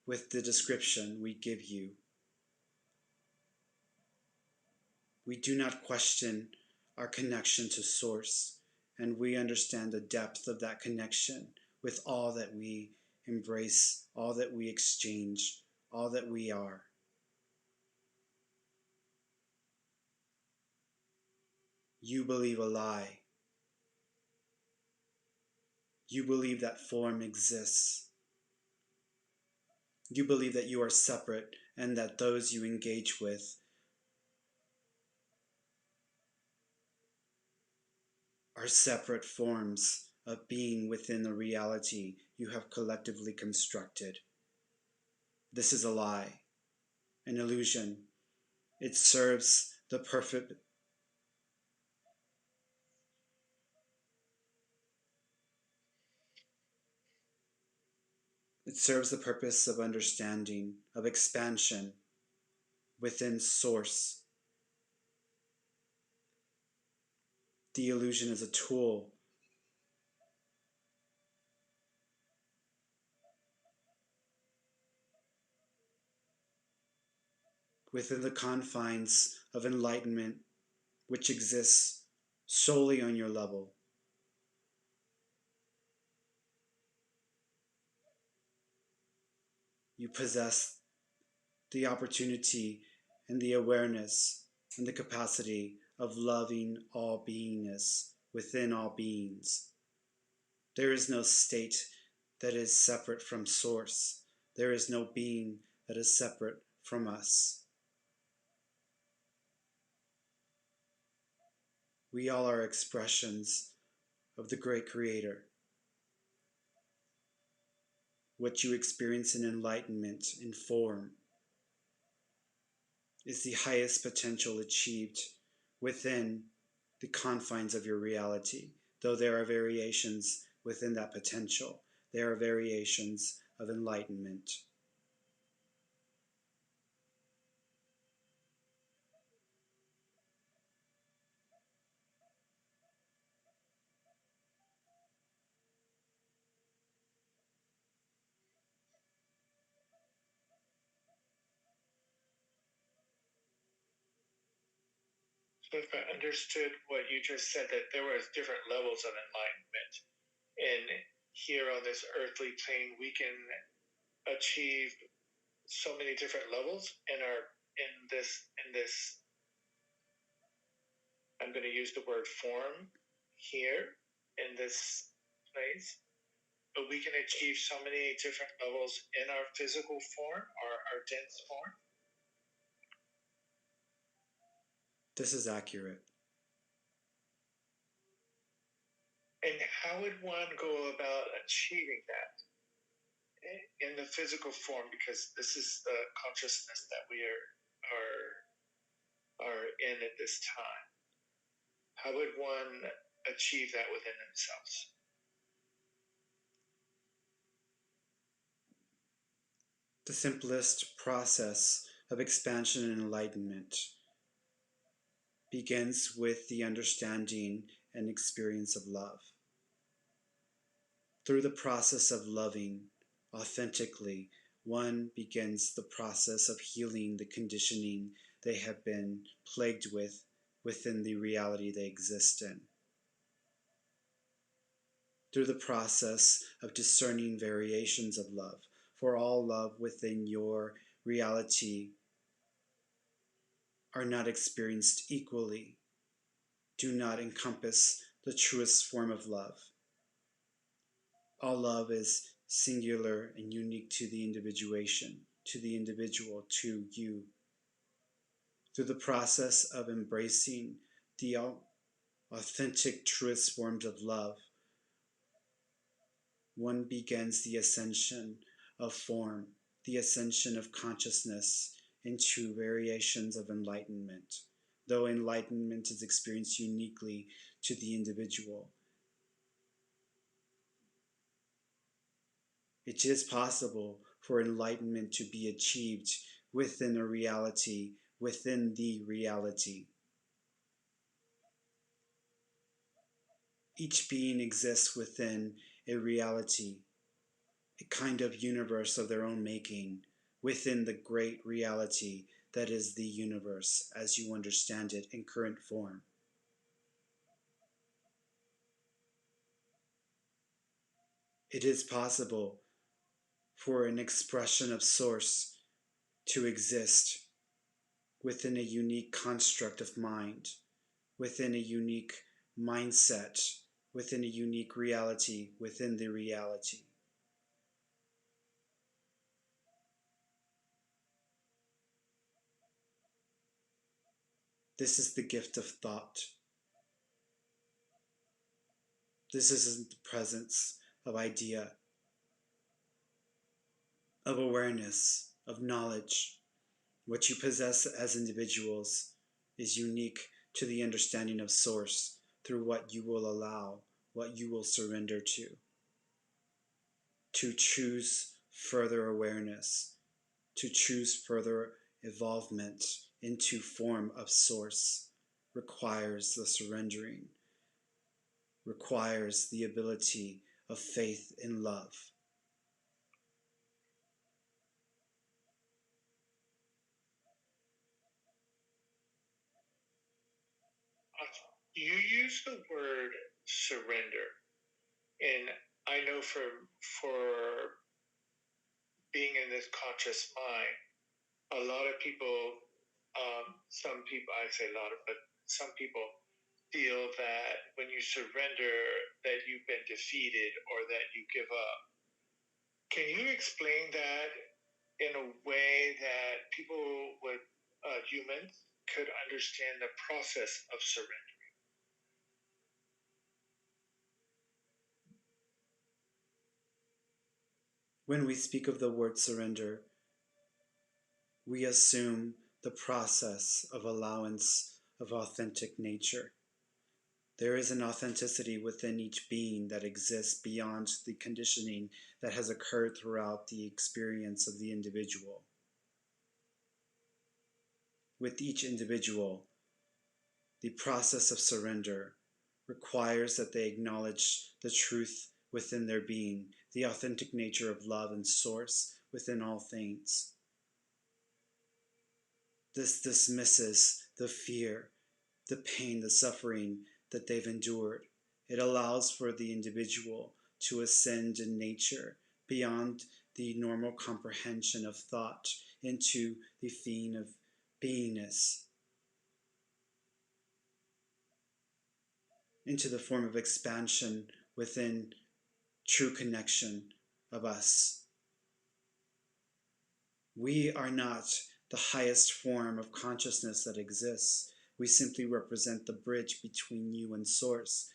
[SPEAKER 1] with the description we give you. We do not question our connection to Source, and we understand the depth of that connection with all that we embrace, all that we exchange, all that we are. You believe a lie. You believe that form exists. You believe that you are separate and that those you engage with are separate forms of being within the reality you have collectively constructed. This is a lie, an illusion. It serves the perfect It serves the purpose of understanding, of expansion within Source. The illusion is a tool within the confines of enlightenment, which exists solely on your level. You possess the opportunity and the awareness and the capacity of loving all beingness within all beings. There is no state that is separate from Source. There is no being that is separate from us. We all are expressions of the great Creator. What you experience in enlightenment, in form, is the highest potential achieved within the confines of your reality. Though there are variations within that potential, there are variations of enlightenment.
[SPEAKER 2] So if I understood what you just said, that there was different levels of enlightenment, and here on this earthly plane we can achieve so many different levels in this I'm going to use the word form here in this place, but we can achieve so many different levels in our physical form, our dense form.
[SPEAKER 1] This is accurate.
[SPEAKER 2] And how would one go about achieving that in the physical form? Because this is the consciousness that we are in at this time. How would one achieve that within themselves?
[SPEAKER 1] The simplest process of expansion and enlightenment begins with the understanding and experience of love. Through the process of loving authentically, one begins the process of healing the conditioning they have been plagued with within the reality they exist in. Through the process of discerning variations of love, for all love within your reality are not experienced equally, do not encompass the truest form of love. All love is singular and unique to the individuation, to the individual, to you. Through the process of embracing the authentic, truest forms of love, one begins the ascension of form, the ascension of consciousness into variations of enlightenment. Though enlightenment is experienced uniquely to the individual, it is possible for enlightenment to be achieved within a reality, within the reality. Each being exists within a reality, a kind of universe of their own making, within the great reality that is the universe as you understand it in current form. It is possible for an expression of source to exist within a unique construct of mind, within a unique mindset, within a unique reality, within the reality. This is the gift of thought. This isn't the presence of idea, of awareness, of knowledge. What you possess as individuals is unique to the understanding of source through what you will allow, what you will surrender to choose further awareness, to choose further evolvement into form of source requires the surrendering, requires the ability of faith in love.
[SPEAKER 2] You use the word surrender, and I know for being in this conscious mind, a lot of people, some people, I say a lot of, but some people feel that when you surrender, that you've been defeated or that you give up. Can you explain that in a way that people with humans could understand the process of surrender?
[SPEAKER 1] When we speak of the word surrender, we assume the process of allowance of authentic nature. There is an authenticity within each being that exists beyond the conditioning that has occurred throughout the experience of the individual. With each individual, the process of surrender requires that they acknowledge the truth within their being, the authentic nature of love and source within all things. This dismisses the fear, the pain, the suffering that they've endured. It allows for the individual to ascend in nature beyond the normal comprehension of thought into the fiend of beingness, into the form of expansion within true connection of us. We are not the highest form of consciousness that exists. We simply represent the bridge between you and source.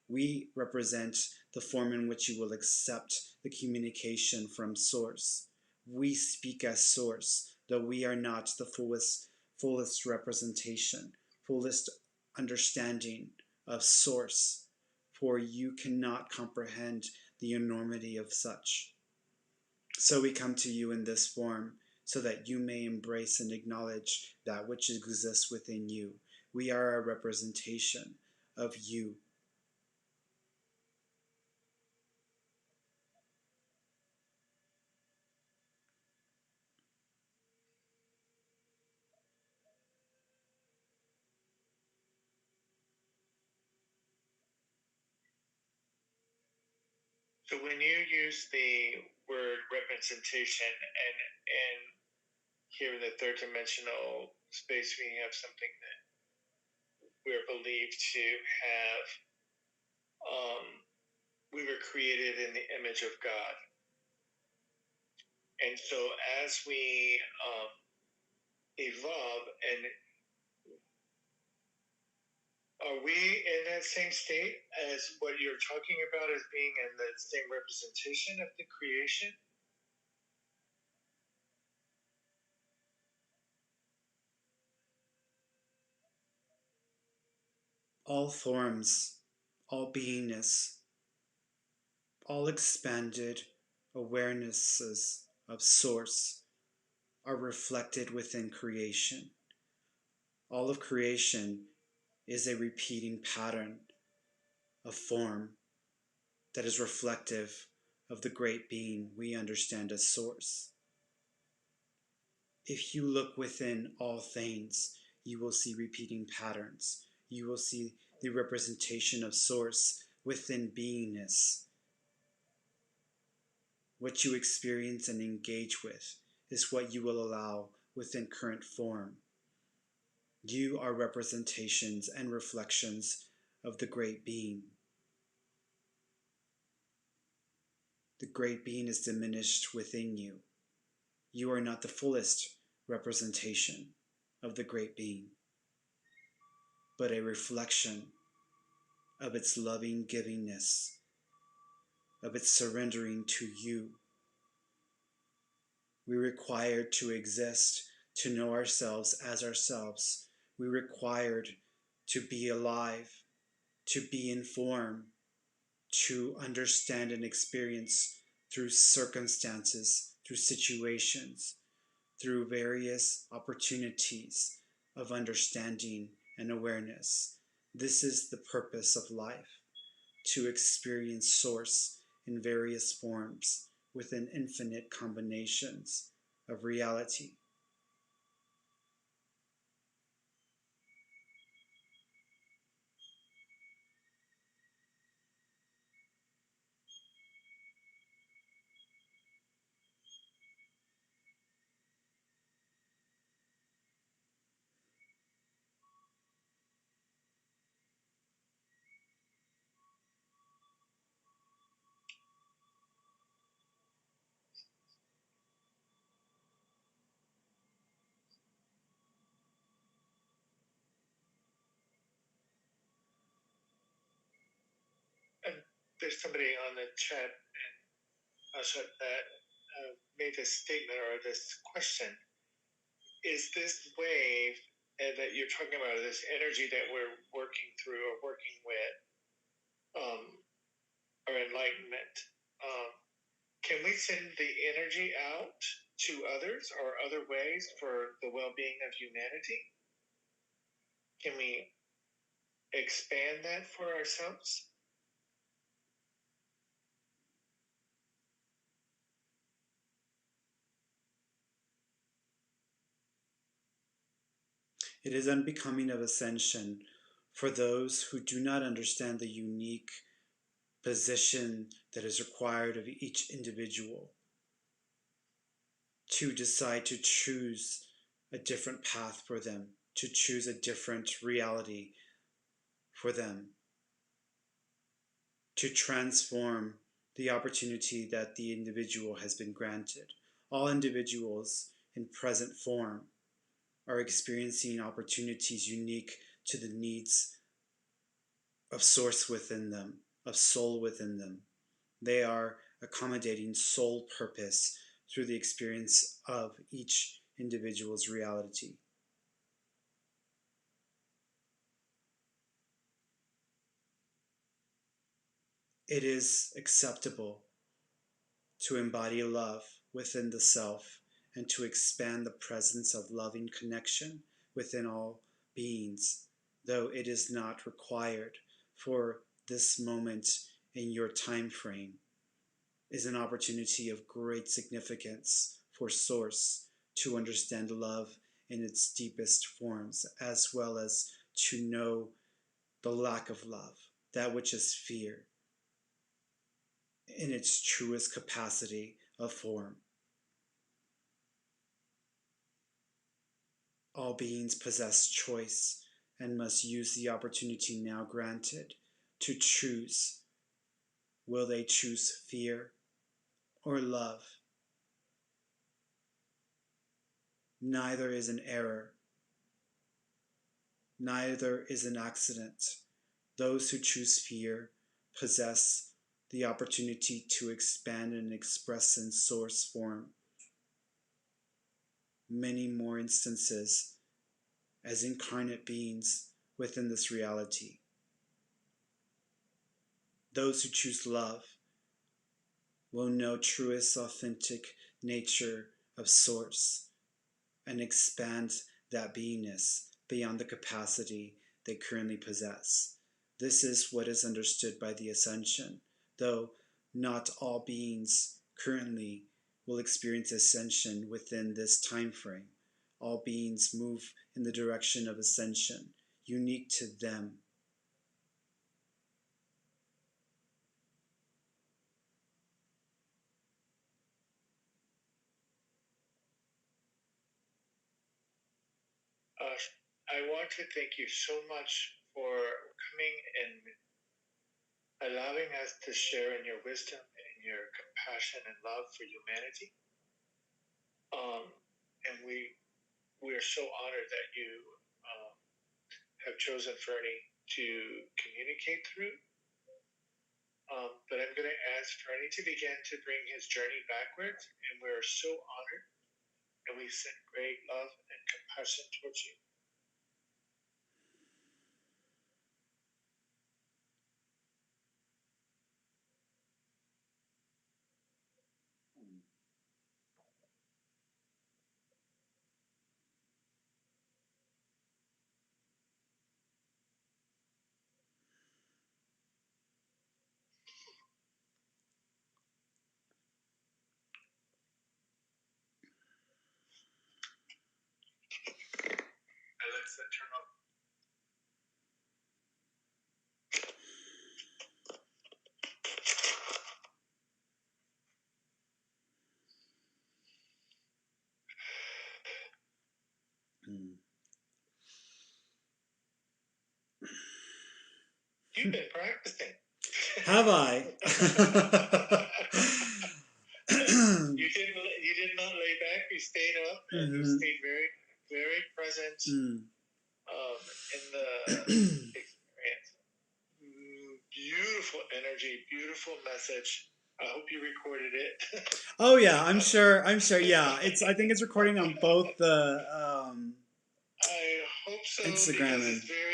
[SPEAKER 1] We represent the form in which you will accept the communication from source. We speak as source, though we are not the fullest representation, fullest understanding of source, for you cannot comprehend the enormity of such. So we come to you in this form so that you may embrace and acknowledge that which exists within you. We are a representation of you.
[SPEAKER 2] So when you use the word representation and here in the third dimensional space we have something that we're believed to have we were created in the image of God. And so as we evolve, and are we in that same state as what you're talking about as being in the same representation of the creation?
[SPEAKER 1] All forms, all beingness, all expanded awarenesses of Source are reflected within creation. All of creation is a repeating pattern of form that is reflective of the great being we understand as Source. If you look within all things, you will see repeating patterns. You will see the representation of Source within beingness. What you experience and engage with is what you will allow within current form. You are representations and reflections of the great being. The great being is diminished within you. You are not the fullest representation of the great being, but a reflection of its loving givingness, of its surrendering to you. We required to exist, to know ourselves as ourselves. We required to be alive, to be in form, to understand and experience through circumstances, through situations, through various opportunities of understanding and awareness. This is the purpose of life, to experience Source in various forms within infinite combinations of reality.
[SPEAKER 2] And there's somebody on the chat and Asha that made this statement or this question. Is this wave that you're talking about, this energy that we're working through or working with, or enlightenment, can we send the energy out to others or other ways for the well-being of humanity? Can we expand that for ourselves?
[SPEAKER 1] It is unbecoming of ascension for those who do not understand the unique position that is required of each individual to decide to choose a different path for them, to choose a different reality for them, to transform the opportunity that the individual has been granted. All individuals in present form are experiencing opportunities unique to the needs of Source within them, of soul within them. They are accommodating soul purpose through the experience of each individual's reality. It is acceptable to embody love within the self, and to expand the presence of loving connection within all beings, though it is not required for this moment in your time frame, is an opportunity of great significance for Source to understand love in its deepest forms, as well as to know the lack of love, that which is fear, in its truest capacity of form. All beings possess choice and must use the opportunity now granted to choose. Will they choose fear or love? Neither is an error. Neither is an accident. Those who choose fear possess the opportunity to expand and express in source form many more instances as incarnate beings within this reality. Those who choose love will know truest authentic nature of source and expand that beingness beyond the capacity they currently possess. This is what is understood by the ascension, though not all beings currently will experience ascension within this time frame. All beings move in the direction of ascension, unique to them.
[SPEAKER 2] I want to thank you so much for coming and allowing us to share in your wisdom and your compassion and love for humanity. And we are so honored that you have chosen Ferny to communicate through. But I'm going to ask Ferny to begin to bring his journey backwards, and we're so honored, and we send great love and compassion towards you. Alexa, turn off. You've been practicing.
[SPEAKER 1] Have I?
[SPEAKER 2] You did not lay back. You stayed up and you stayed very, very present in the experience. Beautiful energy, beautiful message. I hope you recorded it.
[SPEAKER 1] Oh yeah, I'm sure. Yeah, I think it's recording on both the
[SPEAKER 2] I hope so
[SPEAKER 1] Instagram
[SPEAKER 2] because
[SPEAKER 1] and
[SPEAKER 2] it's very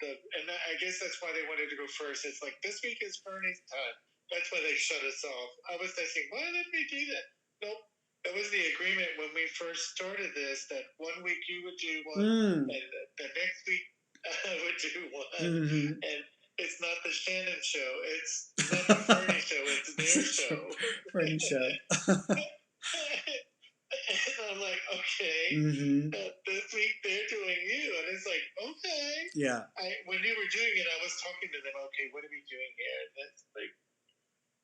[SPEAKER 2] and I guess that's why they wanted to go first. It's like this week is Ferny's time. That's why they shut us off. I was thinking, why did we do that? Nope. That was the agreement when we first started this. That one week you would do one, and the next week I would do one, and it's not the Shannon show. It's not the Ferny show. It's their show.
[SPEAKER 1] Ferny show.
[SPEAKER 2] And I'm like, okay, this week they're doing you, and it's like, okay.
[SPEAKER 1] Yeah.
[SPEAKER 2] When you were doing it, I was talking to them. Okay, what are we doing here? And that's like,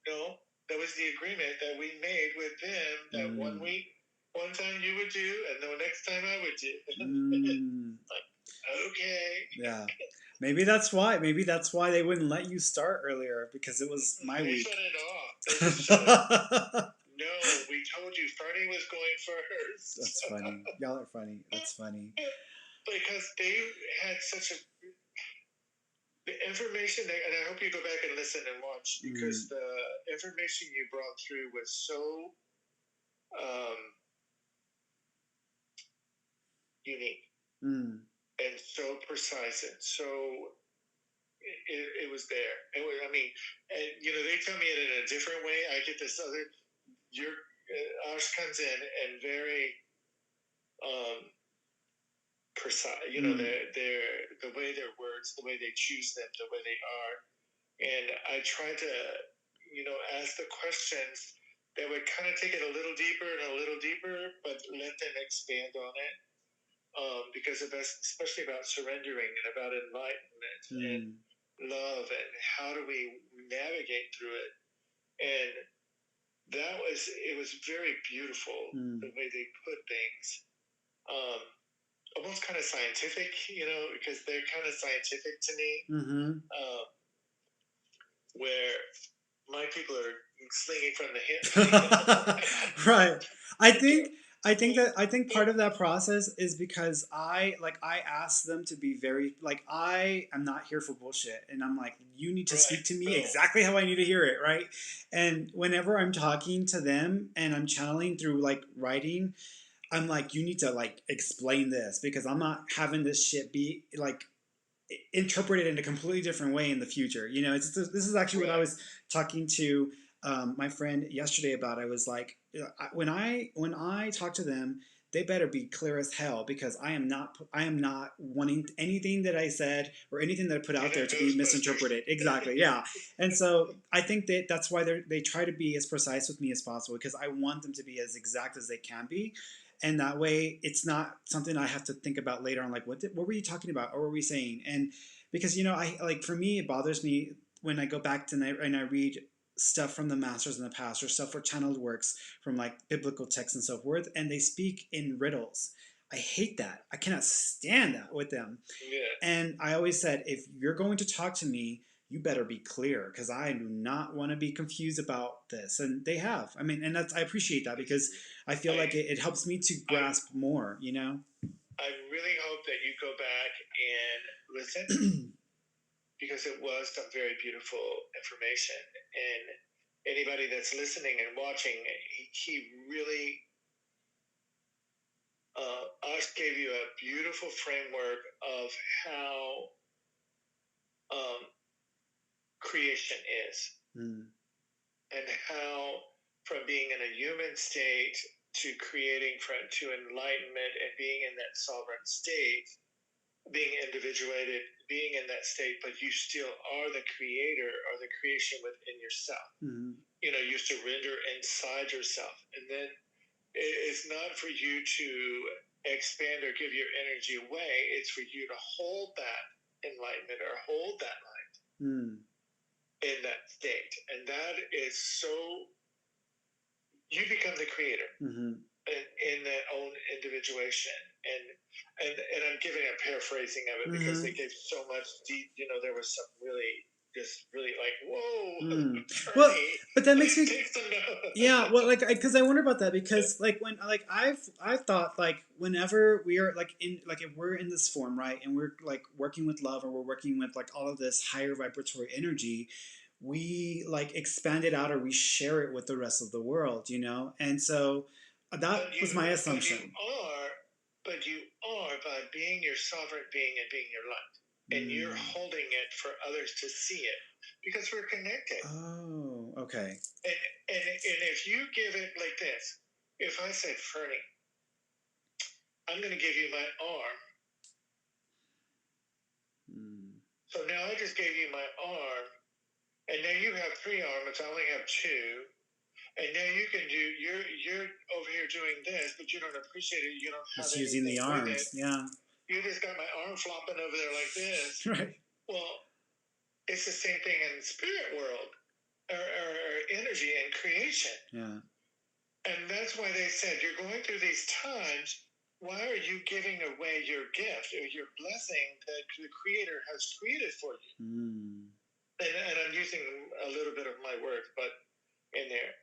[SPEAKER 2] no, that was the agreement that we made with them. That one week, one time you would do, and the next time I would do. Like, okay.
[SPEAKER 1] Yeah. Maybe that's why. Maybe that's why they wouldn't let you start earlier, because it was my
[SPEAKER 2] they
[SPEAKER 1] week.
[SPEAKER 2] Shut it off. They just shut it off. No, we told you Ferny was going first.
[SPEAKER 1] That's funny. Y'all are funny. That's funny.
[SPEAKER 2] Because they had such the information, and I hope you go back and listen and watch, because the information you brought through was so unique and so precise and so it was there. I mean, and they tell me it in a different way. I get this other your Ash comes in and very precise. The way their words, the way they choose them, the way they are, and I try to ask the questions that would kind of take it a little deeper and a little deeper, but let them expand on it. Because especially about surrendering and about enlightenment and love and how do we navigate through it. And it was very beautiful the way they put things. Almost kind of scientific, because they're kind of scientific to me. Where my people are slinging from the hip.
[SPEAKER 1] Right. I think part of that process is because I ask them to be very I am not here for bullshit, and I'm like, you need to speak to me exactly how I need to hear it, right? And whenever I'm talking to them and I'm channeling through writing, I'm like, you need to explain this because I'm not having this shit be interpret it in a completely different way in the future. This is actually what I was talking to my friend yesterday about. I was like, when I talk to them, they better be clear as hell because I am not wanting anything that I said or anything that I put out there to be misinterpreted. Exactly, yeah. And so I think that's why they try to be as precise with me as possible because I want them to be as exact as they can be, and that way it's not something I have to think about later on. Like, what were you talking about, or what were we saying? And because I for me, it bothers me when I go back to and I read stuff from the masters in the past or stuff for channeled works from biblical texts and so forth, and they speak in riddles. I hate that. I cannot stand that with them.
[SPEAKER 2] Yeah.
[SPEAKER 1] And I always said, if you're going to talk to me, you better be clear because I do not want to be confused about this. And they have. I mean, and I appreciate that because I feel like it helps me to grasp more,
[SPEAKER 2] I really hope that you go back and listen because it was some very beautiful information. And anybody that's listening and watching, he really, Ash gave you a beautiful framework of how creation is. And how from being in a human state to creating to enlightenment and being in that sovereign state, being individuated, being in that state, but you still are the creator or the creation within yourself. You surrender inside yourself. And then it's not for you to expand or give your energy away. It's for you to hold that enlightenment or hold that light in that state. And that is so, you become the creator in that own individuation. And I'm giving a paraphrasing of it because they gave so much deep, there was some really whoa.
[SPEAKER 1] Well, but that makes me yeah, well, because I wonder about that because when I've thought whenever we are if we're in this form, right, and we're working with love or we're working with all of this higher vibratory energy, we expand it out or we share it with the rest of the world, and so that was my assumption.
[SPEAKER 2] But you are by being your sovereign being and being your light. And you're holding it for others to see it because we're connected.
[SPEAKER 1] Oh, okay.
[SPEAKER 2] And if you give it like this, if I said, Ferny, I'm going to give you my arm. So now I just gave you my arm, and now you have 3 arms. I only have 2. And now you can do. You're over here doing this, but you don't appreciate it. You don't have
[SPEAKER 1] just using the arms. Yeah.
[SPEAKER 2] You just got my arm flopping over there like this.
[SPEAKER 1] Right.
[SPEAKER 2] Well, it's the same thing in the spirit world, or energy and creation.
[SPEAKER 1] Yeah.
[SPEAKER 2] And that's why they said you're going through these times. Why are you giving away your gift or your blessing that the Creator has created for you? And I'm using a little bit of my words, but in there,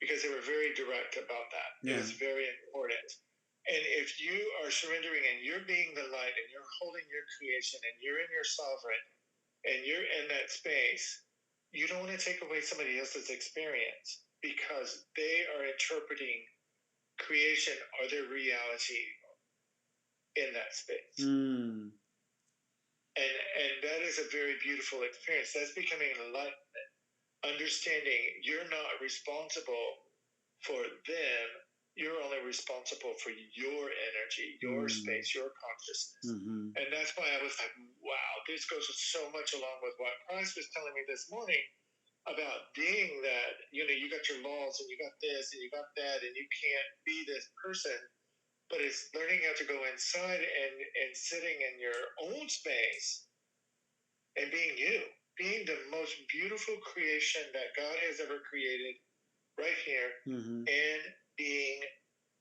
[SPEAKER 2] because they were very direct about that. Yeah. It was very important. And if you are surrendering and you're being the light and you're holding your creation and you're in your sovereign and you're in that space, you don't want to take away somebody else's experience because they are interpreting creation or their reality in that space. and that is a very beautiful experience. That's becoming enlightenment, understanding you're not responsible for them. You're only responsible for your energy, your space, your consciousness. And that's why I was like, wow, this goes so much along with what Christ was telling me this morning about being that, you got your laws and you got this and you got that, and you can't be this person, but it's learning how to go inside and sitting in your own space and being you, being the most beautiful creation that God has ever created right here, and being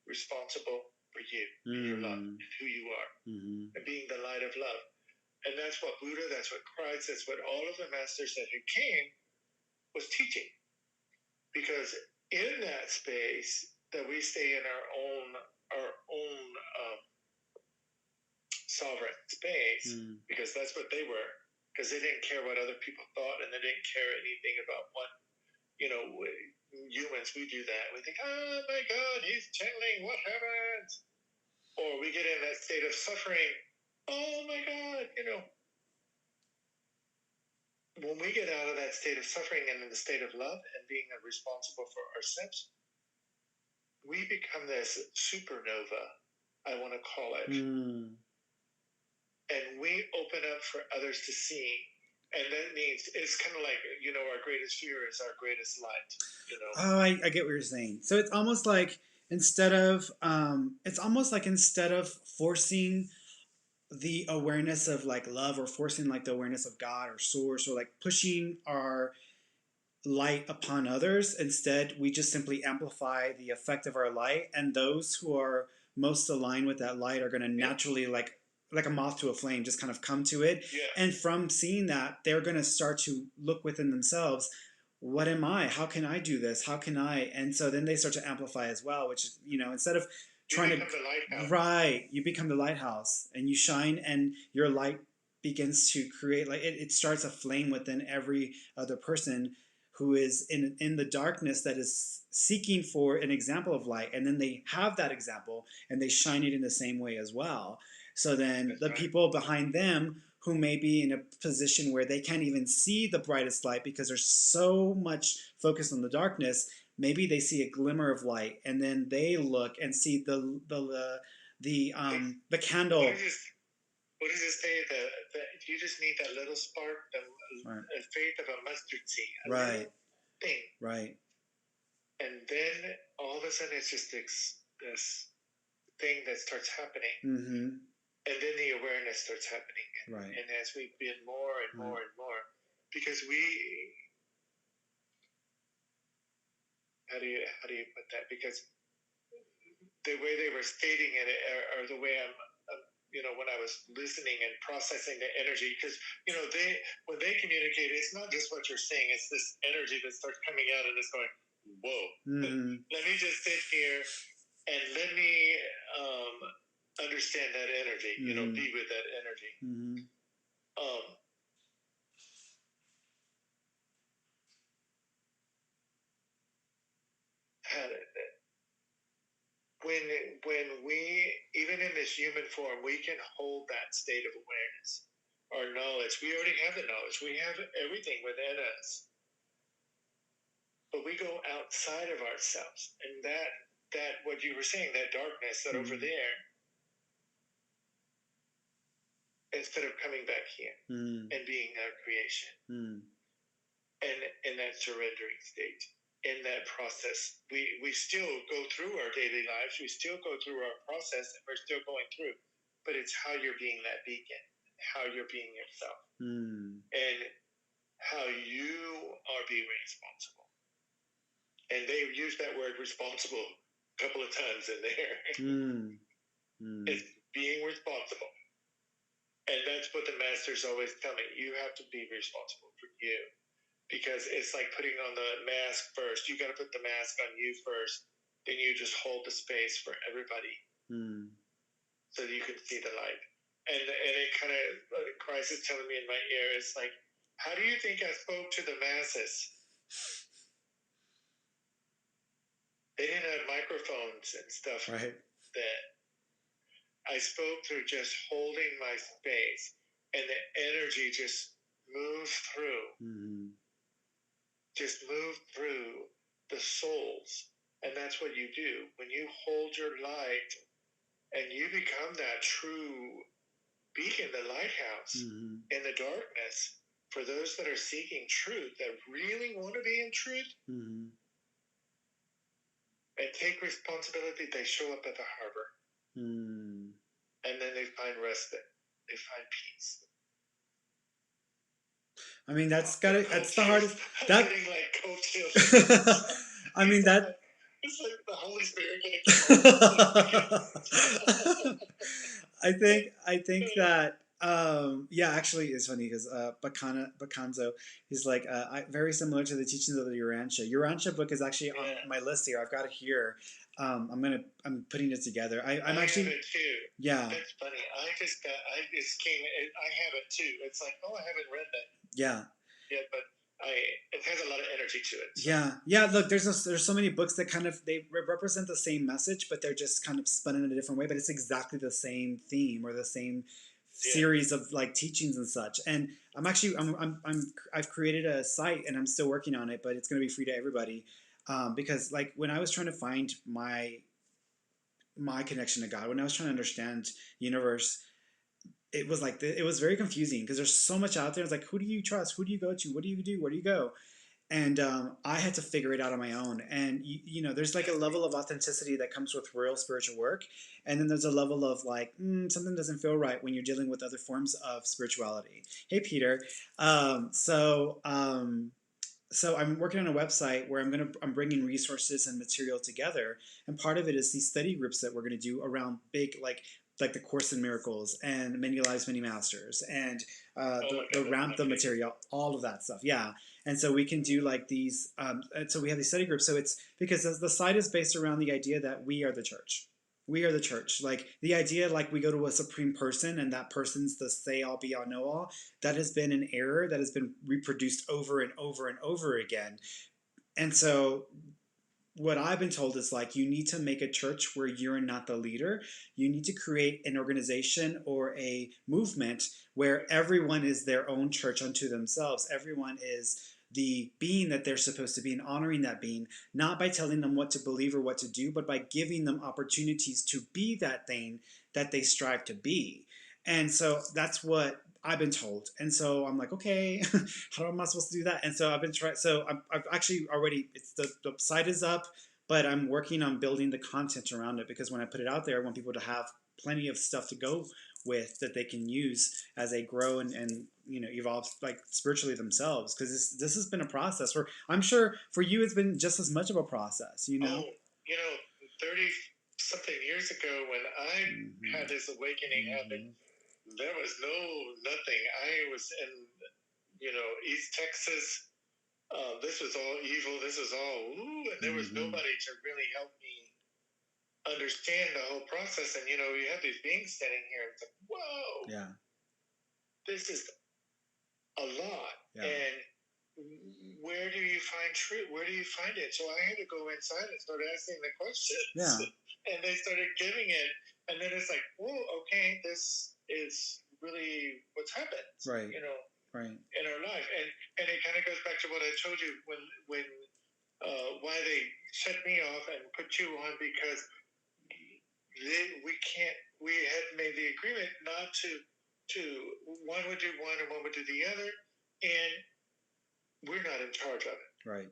[SPEAKER 2] responsible for you and your love and who you are, and being the light of love. And that's what Buddha, that's what Christ, that's what all of the masters that who came was teaching. Because in that space that we stay in our own sovereign space, because that's what they were, because they didn't care what other people thought, and they didn't care anything about what, humans, we do that. We think, oh my God, he's channeling, what happens? Or we get in that state of suffering. Oh my God, When we get out of that state of suffering and in the state of love and being responsible for ourselves, we become this supernova, I want to call it. And we open up for others to see. And that means it's kind of like, our greatest fear is our greatest light.
[SPEAKER 1] Oh, I get what you're saying. So it's almost like instead of forcing the awareness of like love, or forcing like the awareness of God or source, or like pushing our light upon others, instead we just simply amplify the effect of our light, and those who are most aligned with that light are going to naturally, like a moth to a flame, just kind of come to it. And from seeing that, they're going to start to look within themselves. What am I? How can I do this? How can I? And so then they start to amplify as well, which is, instead of trying to, right, you become the lighthouse, and you shine, and your light begins to create, like it starts a flame within every other person who is in the darkness, that is seeking for an example of light, and then they have that example and they shine it in the same way as well. So then the people behind them, who may be in a position where they can't even see the brightest light because there's so much focus on the darkness, maybe they see a glimmer of light, and then they look and see the candle.
[SPEAKER 2] What does it say? That you just need that little spark, the faith of a mustard seed, a little thing.
[SPEAKER 1] Right.
[SPEAKER 2] And then all of a sudden it's just this thing that starts happening. And then the awareness starts happening. And as we've been more and more and more, because how do you put that? Because the way they were stating it, or the way I'm when I was listening and processing the energy, because when they communicate, it's not just what you're saying, it's this energy that starts coming out and it's going, whoa. Let me just sit here and let me understand that energy, be with that energy. When we, even in this human form, we can hold that state of awareness, our knowledge. We already have the knowledge. We have everything within us. But we go outside of ourselves. And that what you were saying, that darkness, that over there, instead of coming back here and being our creation. And in that surrendering state, in that process, we still go through our daily lives, we still go through our process, and we're still going through. But it's how you're being that beacon, how you're being yourself, and how you are being responsible. And they've used that word responsible a couple of times in there. It's being responsible. And that's what the masters always tell me. You have to be responsible for you. Because it's like putting on the mask first. You got to put the mask on you first. Then you just hold the space for everybody. So that you can see the light. And it kind of, Christ is telling me in my ear, it's like, how do you think I spoke to the masses? They didn't have microphones and stuff.
[SPEAKER 1] Right.
[SPEAKER 2] Then I spoke through just holding my space and the energy just moves through, just move through the souls. And that's what you do. When you hold your light and you become that true beacon, the lighthouse in the darkness, for those that are seeking truth, that really want to be in truth, and take responsibility, they show up at the harbor. And then they find rest, they find peace.
[SPEAKER 1] I mean, that's the hardest.
[SPEAKER 2] I'm getting like coattails.
[SPEAKER 1] I mean, that.
[SPEAKER 2] It's like the Holy Spirit getting
[SPEAKER 1] I think that yeah, actually it's funny because Bacanzo is like very similar to the teachings of the Urantia. Urantia book is actually on my list here. I've got it here. I'm putting it together. I'm actually
[SPEAKER 2] have it too.
[SPEAKER 1] Yeah.
[SPEAKER 2] It's funny. I just came. I have it too. It's like, oh, I haven't read that.
[SPEAKER 1] Yeah.
[SPEAKER 2] Yeah, but it has a lot of energy to it. So.
[SPEAKER 1] Yeah. Look, there's so many books that kind of they represent the same message, but they're just kind of spun in a different way. But it's exactly the same theme or the same series of like teachings and such. And I've created a site and I'm still working on it, but it's going to be free to everybody because like when I was trying to find my connection to God, when I was trying to understand the universe, it was like it was very confusing because there's so much out there. It's like, who do you trust? Who do you go to? What do you do? Where do you go? And I had to figure it out on my own. And you know, there's like a level of authenticity that comes with real spiritual work, and then there's a level of like something doesn't feel right when you're dealing with other forms of spirituality. Hey, Peter. So I'm working on a website where I'm bringing resources and material together, and part of it is these study groups that we're going to do around big like the Course in Miracles and Many Lives, Many Masters and the Ramp the material, all of that stuff. Yeah, and so we can do like these. And so we have these study groups. So it's because the site is based around the idea that we are the church. We are the church. Like the idea, like we go to a supreme person and that person's the say all, be all, know all. That has been an error that has been reproduced over and over and over again. And so what I've been told is like you need to make a church where you're not the leader. You need to create an organization or a movement where everyone is their own church unto themselves. Everyone is the being that they're supposed to be and honoring that being, not by telling them what to believe or what to do, but by giving them opportunities to be that thing that they strive to be. And so that's what I've been told. And so I'm like, okay, how am I supposed to do that? And so I've been trying. So I've actually already, the site is up, but I'm working on building the content around it because when I put it out there, I want people to have plenty of stuff to go with that they can use as they grow and you know evolve like spiritually themselves. Because this has been a process. Where I'm sure for you it's been just as much of a process. You know.
[SPEAKER 2] Oh, 30 something years ago when I had this awakening happen. There was nothing. I was in, East Texas. This was all evil. This was all and there was nobody to really help me understand the whole process. And you have these beings standing here. It's like, whoa,
[SPEAKER 1] yeah,
[SPEAKER 2] this is a lot.
[SPEAKER 1] Yeah.
[SPEAKER 2] And where do you find truth? Where do you find it? So I had to go inside and start asking the questions.
[SPEAKER 1] Yeah.
[SPEAKER 2] And they started giving it. And then it's like, whoa, okay, this is really what's happened.
[SPEAKER 1] Right. Right.
[SPEAKER 2] In our life. And it kind of goes back to what I told you when why they shut me off and put you on, because we had made the agreement not to one would do one and one would do the other, and we're not in charge of it.
[SPEAKER 1] Right.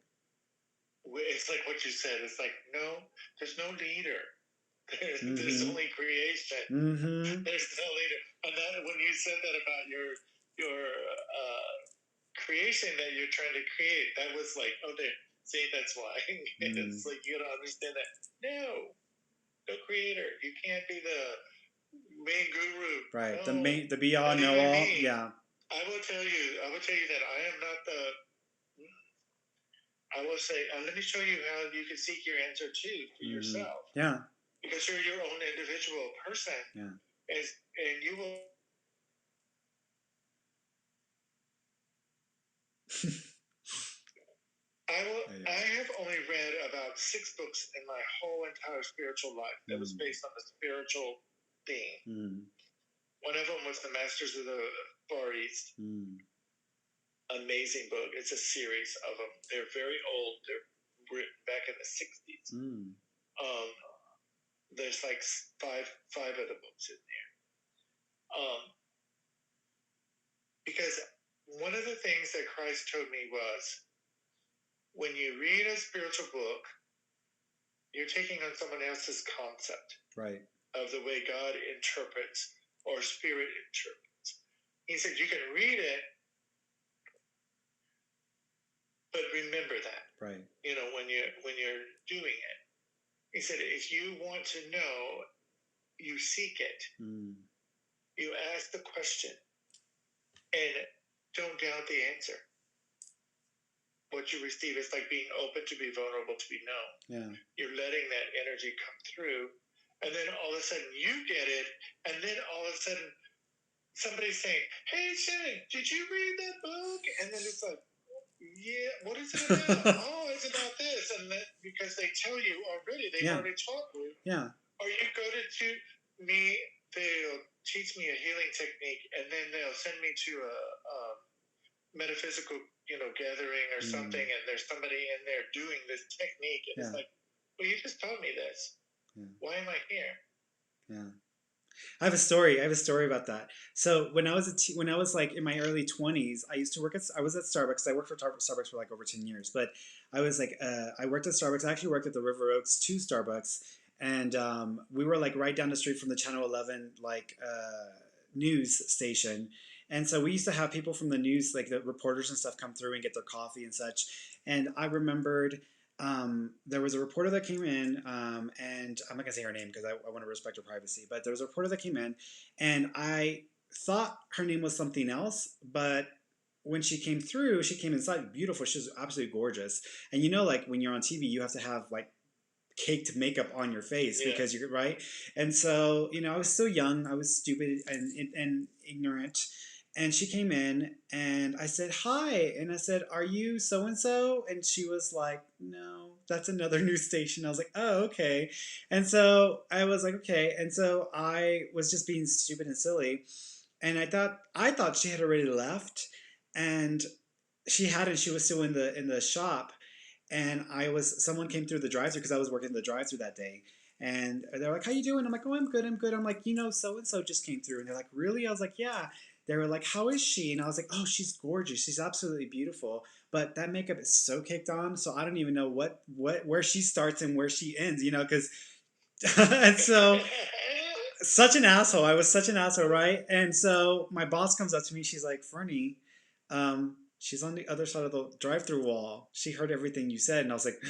[SPEAKER 2] It's like what you said. It's like, no, there's no leader. There's only creation. There's no leader. And that, when you said that about your creation that you're trying to create, that was like, oh, there. See, that's why. It's like you don't understand that. No creator. You can't be the main guru.
[SPEAKER 1] Right.
[SPEAKER 2] No.
[SPEAKER 1] The be all, know all. Yeah.
[SPEAKER 2] I will tell you that I am not the. I will say, let me show you how you can seek your answer too for yourself.
[SPEAKER 1] Yeah.
[SPEAKER 2] Because you're your own individual person.
[SPEAKER 1] Yeah.
[SPEAKER 2] And you will. I have only read about 6 books in my whole entire spiritual life that was based on the spiritual theme. One of them was The Masters of the Far East.
[SPEAKER 1] Mm.
[SPEAKER 2] Amazing book. It's a series of them. They're very old. They're written back in the 60s.
[SPEAKER 1] Mm.
[SPEAKER 2] There's like five of the books in there. Because one of the things that Christ told me was, when you read a spiritual book, you're taking on someone else's concept
[SPEAKER 1] Right.
[SPEAKER 2] of the way God interprets or Spirit interprets. He said you can read it, but remember that.
[SPEAKER 1] Right.
[SPEAKER 2] When you're doing it. He said if you want to know, you seek it.
[SPEAKER 1] Mm.
[SPEAKER 2] You ask the question, and don't doubt the answer. What you receive is like being open to be vulnerable, to be known.
[SPEAKER 1] Yeah.
[SPEAKER 2] You're letting that energy come through, and then all of a sudden you get it, and then all of a sudden somebody's saying, "Hey, Shannon, did you read that book?" And then it's like, "Yeah, what is it about?" "Oh, it's about this," and then because they tell you already, they've already taught you.
[SPEAKER 1] Yeah.
[SPEAKER 2] Or you go to me, they'll teach me a healing technique, and then they'll send me to a metaphysical, gathering or something, and there's somebody in there doing this technique, and it's like, well, you just taught me this. Yeah. Why am I here?
[SPEAKER 1] Yeah. I have a story. I have a story about that. So when I was like in my early 20s, I was at Starbucks. I worked for Starbucks for like over 10 years, but I was like, I worked at Starbucks. I actually worked at the River Oaks 2 Starbucks, and we were like right down the street from the Channel 11 like news station. And so we used to have people from the news, like the reporters and stuff, come through and get their coffee and such. And I remembered there was a reporter that came in, and I'm not gonna say her name because I want to respect her privacy. But there was a reporter that came in, and I thought her name was something else, but when she came through, she came inside beautiful. She was absolutely gorgeous. And like when you're on TV, you have to have like caked makeup on your face because you're right. And so I was so young, I was stupid and ignorant. And she came in and I said, "Hi." And I said, "Are you so and so?" And she was like, "No, that's another news station." I was like, "Oh, okay." And so I was like, "Okay." And so I was just being stupid and silly. And I thought she had already left. And she hadn't. She was still in the shop. And someone came through the drive-thru because I was working the drive-thru that day. And they're like, "How you doing?" I'm like, "Oh, I'm good, I'm good." I'm like, "So and so just came through." And they're like, "Really?" I was like, "Yeah." They were like, "How is she?" And I was like, "Oh, she's gorgeous. She's absolutely beautiful. But that makeup is so caked on, so I don't even know where she starts and where she ends, because and so such an asshole. I was such an asshole, right? And so my boss comes up to me. She's like, "Ferny, she's on the other side of the drive-through wall. She heard everything you said." And I was like,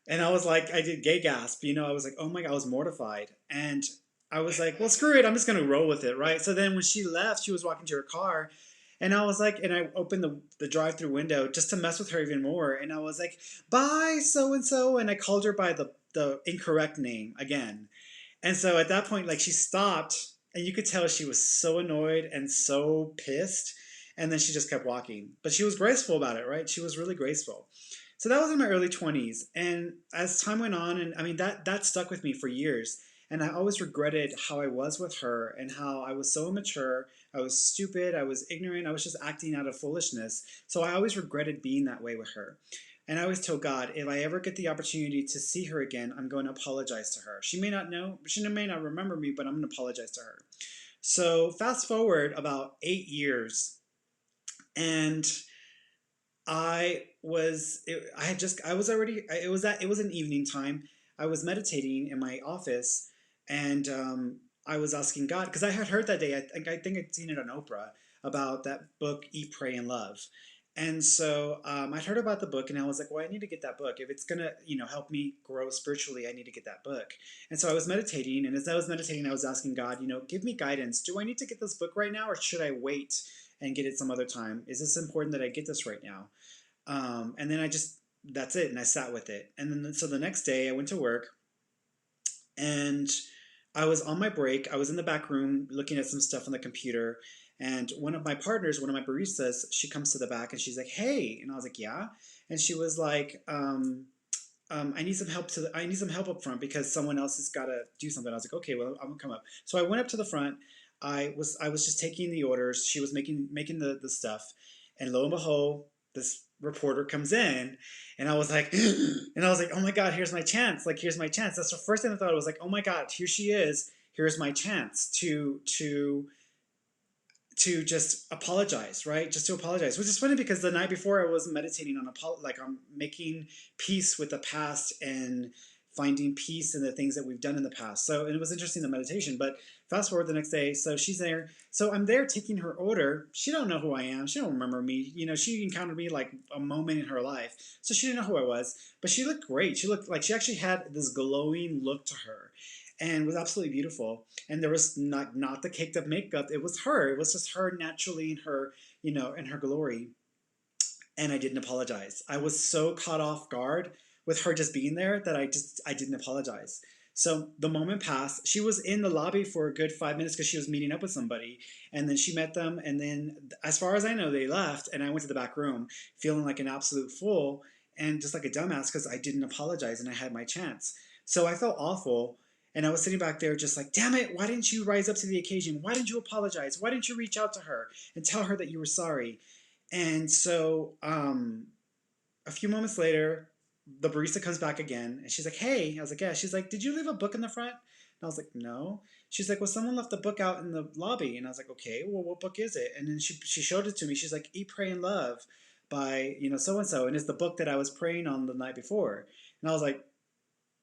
[SPEAKER 1] and I was like, I did gay gasp. I was like, oh my God, I was mortified. And I was like, well, screw it. I'm just gonna roll with it, right? So then when she left, she was walking to her car. And I was like, and I opened the drive-through window just to mess with her even more. And I was like, "Bye, so and so," and I called her by the incorrect name again. And so at that point, like she stopped, and you could tell she was so annoyed and so pissed. And then she just kept walking. But she was graceful about it, right? She was really graceful. So that was in my early 20s. And as time went on, and I mean, that stuck with me for years. And I always regretted how I was with her and how I was so immature. I was stupid. I was ignorant. I was just acting out of foolishness. So I always regretted being that way with her. And I always told God, if I ever get the opportunity to see her again, I'm going to apologize to her. She may not know, she may not remember me, but I'm going to apologize to her. So fast forward about 8 years, and it was an evening time. I was meditating in my office, and I was asking God because I had heard that day. I think I'd seen it on Oprah about that book, Eat, Pray, and Love. And so I'd heard about the book, and I was like, well, I need to get that book. If it's gonna, help me grow spiritually, I need to get that book. And so I was meditating, and as I was meditating, I was asking God, give me guidance. Do I need to get this book right now, or should I wait and get it some other time? Is this important that I get this right now? And then that's it. And I sat with it. And then, so the next day I went to work, and I was on my break. I was in the back room looking at some stuff on the computer. And one of my partners, one of my baristas, she comes to the back and she's like, "Hey." And I was like, "Yeah." And she was like, I need some help up front because someone else has got to do something. I was like, "Okay, well, I'm gonna come up." So I went up to the front. I was just taking the orders. She was making the stuff, and lo and behold, this reporter comes in, and I was like, and I was like, oh my God, here's my chance. Like, here's my chance. That's the first thing I thought. I was like, oh my God, here she is. Here's my chance to just apologize, right? Just to apologize, which is funny because the night before I was meditating on like on making peace with the past and finding peace in the things that we've done in the past. So it was interesting, the meditation. But fast forward the next day, so she's there. So I'm there taking her order. She don't know who I am. She don't remember me. You know, she encountered me like a moment in her life, so she didn't know who I was. But she looked great. She looked like she actually had this glowing look to her, and was absolutely beautiful. And there was not the caked up makeup. It was her. It was just her naturally in her, in her glory. And I didn't apologize. I was so caught off guard with her just being there that I didn't apologize. So the moment passed. She was in the lobby for a good 5 minutes because she was meeting up with somebody, and then she met them. And then, as far as I know, they left, and I went to the back room feeling like an absolute fool and just like a dumbass because I didn't apologize and I had my chance. So I felt awful. And I was sitting back there just like, damn it, why didn't you rise up to the occasion? Why didn't you apologize? Why didn't you reach out to her and tell her that you were sorry? And so a few moments later, the barista comes back again, and she's like, "Hey," I was like, "Yeah." She's like, "Did you leave a book in the front?" And I was like, "No." She's like, "Well, someone left a book out in the lobby," and I was like, "Okay, well, what book is it?" And then she showed it to me. She's like, "Eat, Pray, and Love," by so and so, and it's the book that I was praying on the night before. And I was like,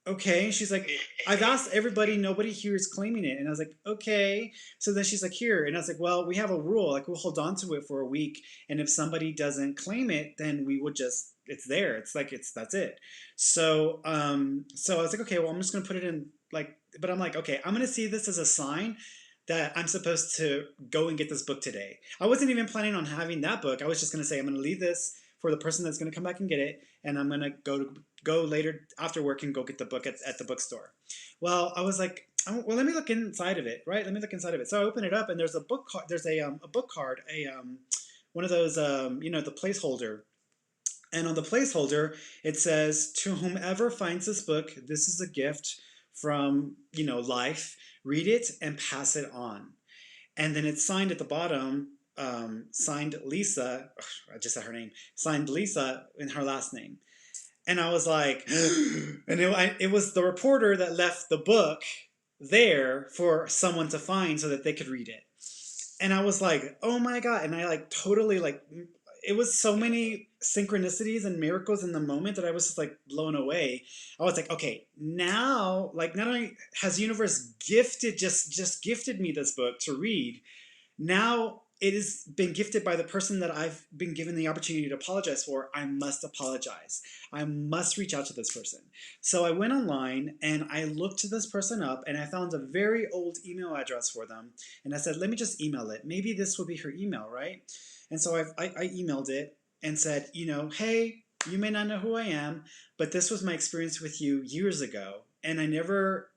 [SPEAKER 1] okay. She's like, I've asked everybody, nobody here is claiming it. And I was like, okay. So then she's like, here. And I was like, well, we have a rule. Like, we'll hold on to it for a week. And if somebody doesn't claim it, then we would just, it's there. It's like, that's it. So I was like, okay, well, I'm just going to put it in like, but I'm like, okay, I'm going to see this as a sign that I'm supposed to go and get this book today. I wasn't even planning on having that book. I was just going to say, I'm going to leave this for the person that's going to come back and get it, and I'm going to go later after work and go get the book at the bookstore. Well, I was like, oh, well, let me look inside of it, right? Let me look inside of it. So I open it up, and there's a book card. There's a book card, one of those, the placeholder. And on the placeholder, it says, "To whomever finds this book, this is a gift from life. Read it and pass it on." And then it's signed at the bottom, signed Lisa. Ugh, I just said her name. Signed Lisa in her last name. And I was like, and it was the reporter that left the book there for someone to find so that they could read it. And I was like, oh my God. And I like totally like, it was so many synchronicities and miracles in the moment that I was just like blown away. I was like, okay, now, like, not only has the universe just gifted me this book to read, now it has been gifted by the person that I've been given the opportunity to apologize for. I must apologize. I must reach out to this person. So I went online and I looked this person up, and I found a very old email address for them. And I said, let me just email it. Maybe this will be her email, right? And so I emailed it and said, hey, you may not know who I am, but this was my experience with you years ago. And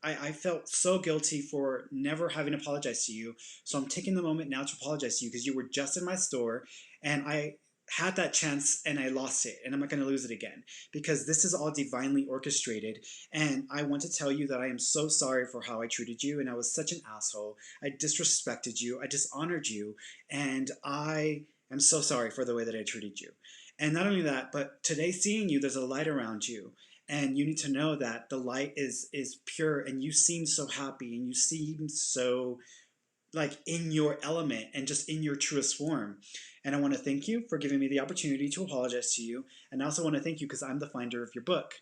[SPEAKER 1] I felt so guilty for never having apologized to you. So I'm taking the moment now to apologize to you because you were just in my store and I had that chance and I lost it, and I'm not going to lose it again because this is all divinely orchestrated. And I want to tell you that I am so sorry for how I treated you, and I was such an asshole. I disrespected you. I dishonored you. And I am so sorry for the way that I treated you. And not only that, but today seeing you, there's a light around you. And you need to know that the light is pure, and you seem so happy, and you seem so like in your element and just in your truest form. And I want to thank you for giving me the opportunity to apologize to you. And I also want to thank you because I'm the finder of your book.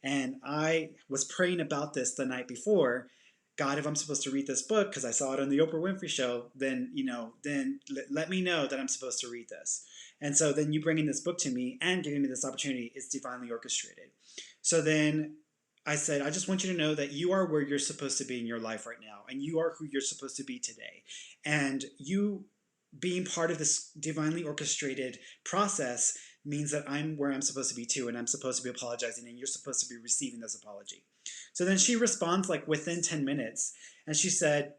[SPEAKER 1] And I was praying about this the night before. God, if I'm supposed to read this book because I saw it on the Oprah Winfrey Show, then let me know that I'm supposed to read this. And so then you bringing this book to me and giving me this opportunity is divinely orchestrated. So then I said, I just want you to know that you are where you're supposed to be in your life right now, and you are who you're supposed to be today. And you being part of this divinely orchestrated process means that I'm where I'm supposed to be too, and I'm supposed to be apologizing, and you're supposed to be receiving this apology. So then she responds like within 10 minutes, and she said,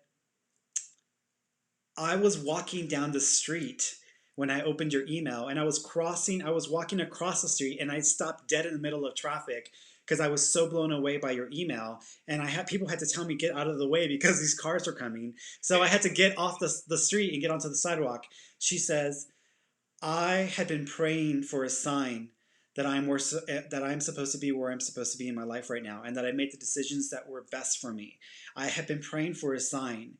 [SPEAKER 1] I was walking down the street when I opened your email, and I was walking across the street, and I stopped dead in the middle of traffic because I was so blown away by your email, and people had to tell me get out of the way because these cars were coming. So I had to get off the street and get onto the sidewalk. She says, I had been praying for a sign that that I'm supposed to be where I'm supposed to be in my life right now, and that I made the decisions that were best for me. I had been praying for a sign,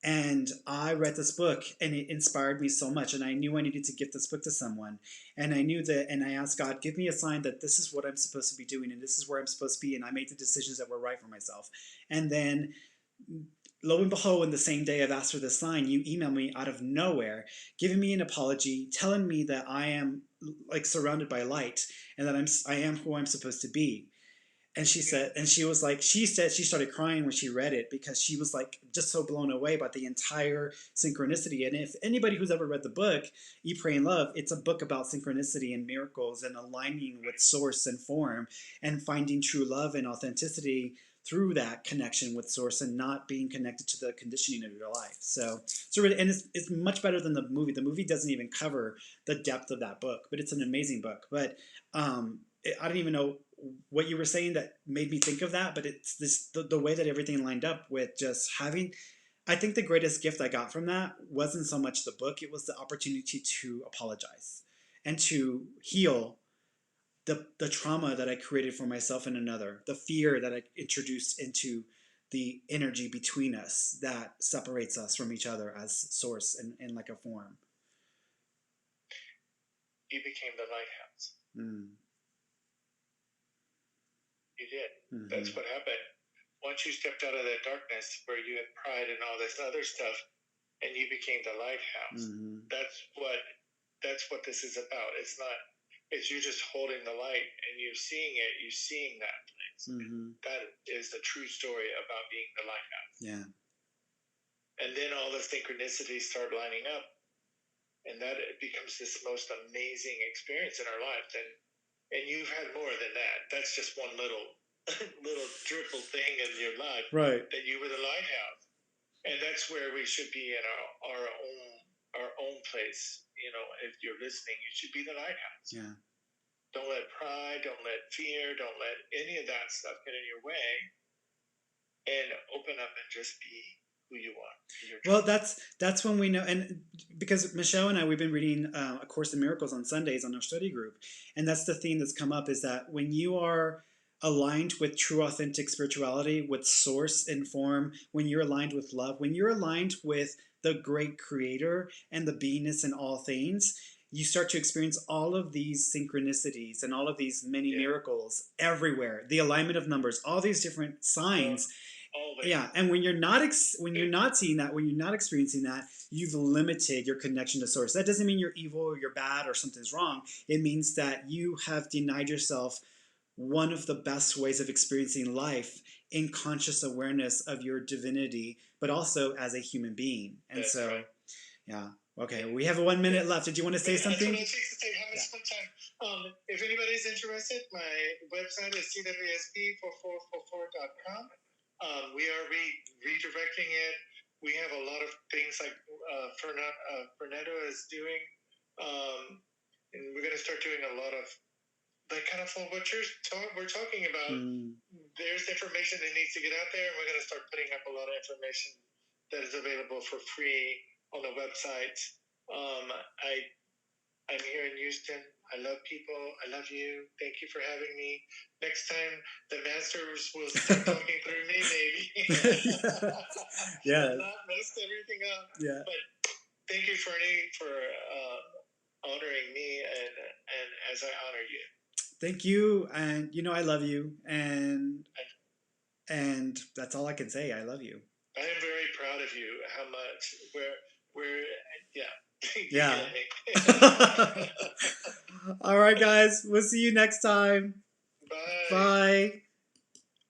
[SPEAKER 1] and I read this book, and it inspired me so much. And I knew I needed to give this book to someone, and I knew that, and I asked God, give me a sign that this is what I'm supposed to be doing, and this is where I'm supposed to be, and I made the decisions that were right for myself. And then lo and behold, in the same day I've asked for this sign, you email me out of nowhere, giving me an apology, telling me that I am like surrounded by light, and that I am who I'm supposed to be. And she said, and she was like, she said she started crying when she read it because she was like just so blown away by the entire synchronicity. And if anybody who's ever read the book, Eat, Pray, and Love, it's a book about synchronicity and miracles and aligning with source and form and finding true love and authenticity through that connection with source and not being connected to the conditioning of your life. So really, and it's much better than the movie. The movie doesn't even cover the depth of that book, but it's an amazing book. But I don't even know what you were saying that made me think of that, but it's the way that everything lined up with just having. I think the greatest gift I got from that wasn't so much the book; it was the opportunity to apologize and to heal the trauma that I created for myself and another, the fear that I introduced into the energy between us that separates us from each other as source and like a form.
[SPEAKER 2] You became the lighthouse. You did.
[SPEAKER 1] Mm-hmm.
[SPEAKER 2] That's what happened. Once you stepped out of that darkness where you had pride and all this other stuff, and you became the lighthouse.
[SPEAKER 1] Mm-hmm.
[SPEAKER 2] That's what this is about. It's you just holding the light and you seeing it, you seeing that place.
[SPEAKER 1] Mm-hmm.
[SPEAKER 2] That is the true story about being the lighthouse.
[SPEAKER 1] Yeah.
[SPEAKER 2] And then all the synchronicities start lining up, and that it becomes this most amazing experience in our life. And you've had more than that. That's just one little dribble thing in your life,
[SPEAKER 1] right?
[SPEAKER 2] That you were the lighthouse, and that's where we should be in our own place. You know, if you're listening, you should be the lighthouse.
[SPEAKER 1] Yeah.
[SPEAKER 2] Don't let pride, don't let fear, don't let any of that stuff get in your way, and open up and just be who you are.
[SPEAKER 1] Well, that's when we know, and because Michelle and I, we've been reading A Course in Miracles on Sundays on our study group, and that's the theme that's come up, is that when you are aligned with true authentic spirituality, with source and form, when you're aligned with love, when you're aligned with the great creator and the beingness in all things, you start to experience all of these synchronicities and all of these many miracles everywhere, the alignment of numbers, all these different signs. Yeah, and when you're not seeing that, when you're not experiencing that, you've limited your connection to source. That doesn't mean you're evil or you're bad or something's wrong. It means that you have denied yourself one of the best ways of experiencing life in conscious awareness of your divinity, but also as a human being. And
[SPEAKER 2] that's
[SPEAKER 1] so,
[SPEAKER 2] right.
[SPEAKER 1] Yeah. Okay, we have 1 minute left. Did you want to say something?
[SPEAKER 2] That's what I was saying. How much time? If anybody's interested, my website is cwsp4444.com. We are redirecting it. We have a lot of things like Fernando is doing, and we're going to start doing a lot of that kind of what we're talking about. There's information that needs to get out there, and we're going to start putting up a lot of information that is available for free on the website. I'm here in Houston. I love people. I love you. Thank you for having me. Next time, the masters will start talking through me, maybe.
[SPEAKER 1] Yeah.
[SPEAKER 2] Not mess everything up.
[SPEAKER 1] Yeah.
[SPEAKER 2] But thank you, Ferny, for honoring me and as I honor you.
[SPEAKER 1] Thank you, and I love you, and that's all I can say. I love you.
[SPEAKER 2] I am very proud of you. How much yeah.
[SPEAKER 1] Yeah. All right, guys. We'll see you next time.
[SPEAKER 2] Bye.
[SPEAKER 1] Bye.